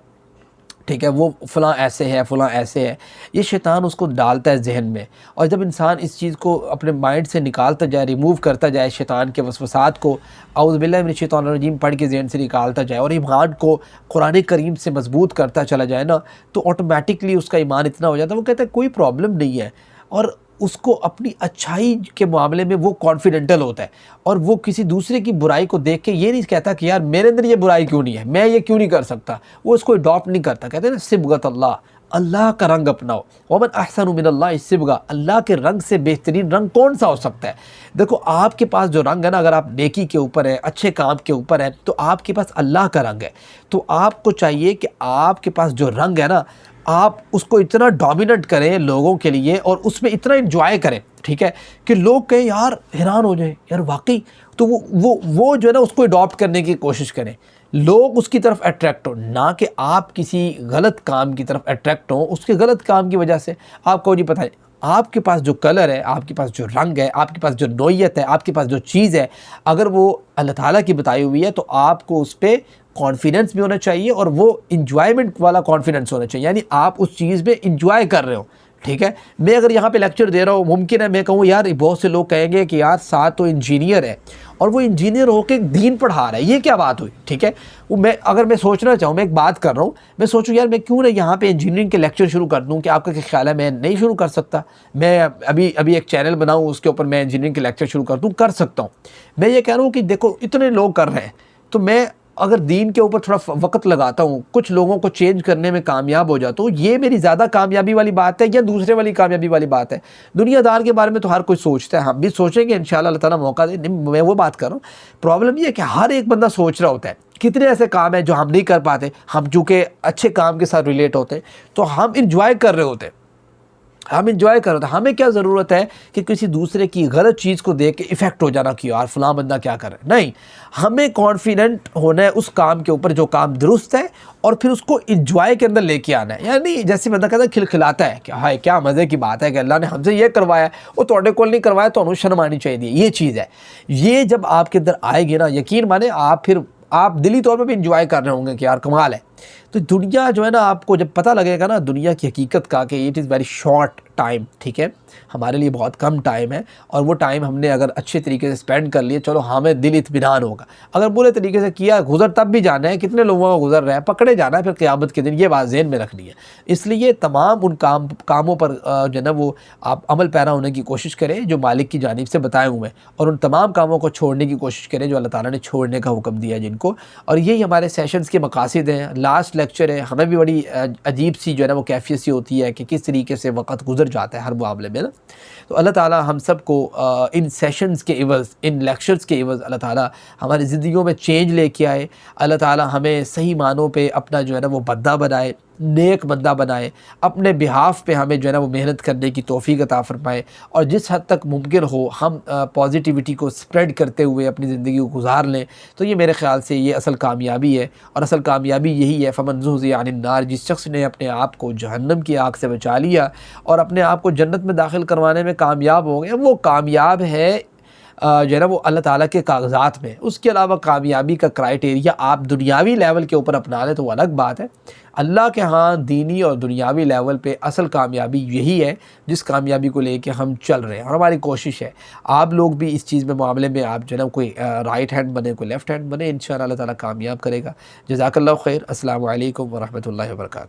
ٹھیک ہے، وہ فلاں ایسے ہے فلاں ایسے ہے، یہ شیطان اس کو ڈالتا ہے ذہن میں، اور جب انسان اس چیز کو اپنے مائنڈ سے نکالتا جائے، ریموو کرتا جائے شیطان کے وسوسات کو، اعوذ باللہ من الشیطان الرجیم پڑھ کے ذہن سے نکالتا جائے اور ایمان کو قرآن کریم سے مضبوط کرتا چلا جائے نا، تو آٹومیٹکلی اس کا ایمان اتنا ہو جاتا ہے، وہ کہتا ہے کوئی پرابلم نہیں ہے، اور اس کو اپنی اچھائی کے معاملے میں وہ کانفیڈنٹل ہوتا ہے، اور وہ کسی دوسرے کی برائی کو دیکھ کے یہ نہیں کہتا کہ یار میرے اندر یہ برائی کیوں نہیں ہے، میں یہ کیوں نہیں کر سکتا، وہ اس کو اڈاپٹ نہیں کرتا، کہتے ہیں نا صبغۃ اللہ، اللہ کا رنگ اپناؤ، ومن احسن من اللہ صبغہ، اللہ کے رنگ سے بہترین رنگ کون سا ہو سکتا ہے؟ دیکھو آپ کے پاس جو رنگ ہے نا، اگر آپ نیکی کے اوپر ہے، اچھے کام کے اوپر ہے، تو آپ کے پاس اللہ کا رنگ ہے، تو آپ کو چاہیے کہ آپ کے پاس جو رنگ ہے نا، آپ اس کو اتنا ڈومیننٹ کریں لوگوں کے لیے اور اس میں اتنا انجوائے کریں، ٹھیک ہے، کہ لوگ کہیں یار حیران ہو جائیں یار واقعی، تو وہ جو ہے نا اس کو اڈاپٹ کرنے کی کوشش کریں، لوگ اس کی طرف اٹریکٹ ہوں، نہ کہ آپ کسی غلط کام کی طرف اٹریکٹ ہوں اس کے غلط کام کی وجہ سے۔ آپ کو جی پتہ ہے آپ کے پاس جو کلر ہے، آپ کے پاس جو رنگ ہے، آپ کے پاس جو نوعیت ہے، آپ کے پاس جو چیز ہے، اگر وہ اللہ تعالیٰ کی بتائی ہوئی ہے تو آپ کو اس پہ کانفیڈنس بھی ہونا چاہیے، اور وہ انجوائمنٹ والا کانفیڈنس ہونا چاہیے، یعنی آپ اس چیز میں انجوائے کر رہے ہو، ٹھیک ہے۔ میں اگر یہاں پہ لیکچر دے رہا ہوں، ممکن ہے میں کہوں یار بہت سے لوگ کہیں گے کہ یار ساتھ تو انجینئر ہے اور وہ انجینئر ہو کے دین پڑھا رہا ہے، یہ کیا بات ہوئی، ٹھیک ہے۔ وہ اگر میں سوچنا چاہوں، میں ایک بات کر رہا ہوں، میں سوچوں یار میں کیوں نہ یہاں پہ انجینئرنگ کے لیکچر شروع کر دوں، کہ آپ کا کیا خیال ہے میں نہیں شروع کر سکتا؟ میں ابھی ایک چینل بناؤں، اس کے اوپر میں انجینئرنگ کے لیکچر شروع کر دوں، کر سکتا ہوں۔ میں یہ کہہ رہا ہوں کہ دیکھو اتنے لوگ کر رہے ہیں، تو میں اگر دین کے اوپر تھوڑا وقت لگاتا ہوں، کچھ لوگوں کو چینج کرنے میں کامیاب ہو جاتا ہوں، یہ میری زیادہ کامیابی والی بات ہے یا دوسرے والی کامیابی والی بات ہے؟ دنیا دار کے بارے میں تو ہر کوئی سوچتا ہے، ہم بھی سوچیں گے انشاءاللہ، اللہ تعالیٰ موقع دے، میں وہ بات کر رہا ہوں۔ پرابلم یہ ہے کہ ہر ایک بندہ سوچ رہا ہوتا ہے، کتنے ایسے کام ہیں جو ہم نہیں کر پاتے، ہم چونکہ اچھے کام کے ساتھ ریلیٹ ہوتے ہیں تو ہم انجوائے کر رہے ہوتے ہیں، ہمیں کیا ضرورت ہے کہ کسی دوسرے کی غلط چیز کو دیکھ کے افیکٹ ہو جانا کہ یار فلاں بندہ کیا کر رہا ہے؟ نہیں، ہمیں کانفیڈنٹ ہونا ہے اس کام کے اوپر جو کام درست ہے، اور پھر اس کو انجوائے کے اندر لے کے آنا ہے، یعنی جیسے بندہ کہتا ہے کھلکھلاتا ہے کہ ہائے کیا مزے کی بات ہے کہ اللہ نے ہم سے یہ کروایا، وہ تھوڑے کو نہیں کروایا تو انہوں شرم آنی چاہیے، یہ چیز ہے۔ یہ جب آپ کے اندر آئے گی نا، یقین مانے آپ دلی طور پہ بھی انجوائے کر رہے ہوں گے کہ یار کمال ہے۔ تو دنیا جو ہے نا، آپ کو جب پتہ لگے گا نا دنیا کی حقیقت کا، کہ it is very short time, ٹھیک ہے، ہمارے لیے بہت کم ٹائم ہے، اور وہ ٹائم ہم نے اگر اچھے طریقے سے اسپینڈ کر لیے، چلو ہمیں دل اطمینان ہوگا۔ اگر برے طریقے سے کیا، گزر تب بھی جانا ہے، کتنے لوگوں کا گزر رہا ہے، پکڑے جانا ہے پھر قیامت کے دن، یہ بات ذہن میں رکھنی ہے۔ اس لیے تمام ان کاموں پر جو ہے نا وہ آپ عمل پیرا ہونے کی کوشش کریں جو مالک کی جانب سے بتائے ہوئے ہیں، اور ان تمام کاموں کو چھوڑنے کی کوشش کریں جو اللہ تعالیٰ نے چھوڑنے کا حکم دیا جن کو، اور یہی ہمارے سیشنز کے مقاصد ہیں۔ لاسٹ لیکچر ہے، ہمیں بھی بڑی عجیب سی جو ہے نا وہ کیفیت سی ہوتی ہے کہ کس طریقے سے وقت گزر جاتا ہے ہر معاملے میں نا۔ تو اللہ تعالیٰ ہم سب کو ان سیشنز کے عوض، ان لیکچرز کے عوض اللہ تعالیٰ ہماری زندگیوں میں چینج لے کے آئے، اللہ تعالیٰ ہمیں صحیح معنوں پہ اپنا جو ہے نا وہ بندہ بنائے، نیک بندہ بنائے، اپنے بہاف پہ ہمیں جو ہے نا وہ محنت کرنے کی توفیق عطا فرمائے، اور جس حد تک ممکن ہو ہم پازیٹیوٹی کو سپریڈ کرتے ہوئے اپنی زندگی کو گزار لیں، تو یہ میرے خیال سے یہ اصل کامیابی ہے، اور اصل کامیابی یہی ہے فمن زحزح عن النار، جس شخص نے اپنے آپ کو جہنم کی آگ سے بچا لیا اور اپنے آپ کو جنت میں داخل کروانے میں کامیاب ہو گیا، وہ کامیاب ہے جو ہے نا وہ اللہ تعالیٰ کے کاغذات میں۔ اس کے علاوہ کامیابی کا کرائٹیریا آپ دنیاوی لیول کے اوپر اپنا لیں تو وہ الگ بات ہے، اللہ کے ہاں دینی اور دنیاوی لیول پہ اصل کامیابی یہی ہے جس کامیابی کو لے کے ہم چل رہے ہیں، اور ہماری کوشش ہے آپ لوگ بھی اس چیز میں معاملے میں آپ جو ہے نا کوئی رائٹ ہینڈ بنے، کوئی لیفٹ ہینڈ بنے، انشاءاللہ اللہ تعالیٰ کامیاب کرے گا۔ جزاک اللہ خیر۔ السلام علیکم ورحمۃ اللہ وبرکاتہ۔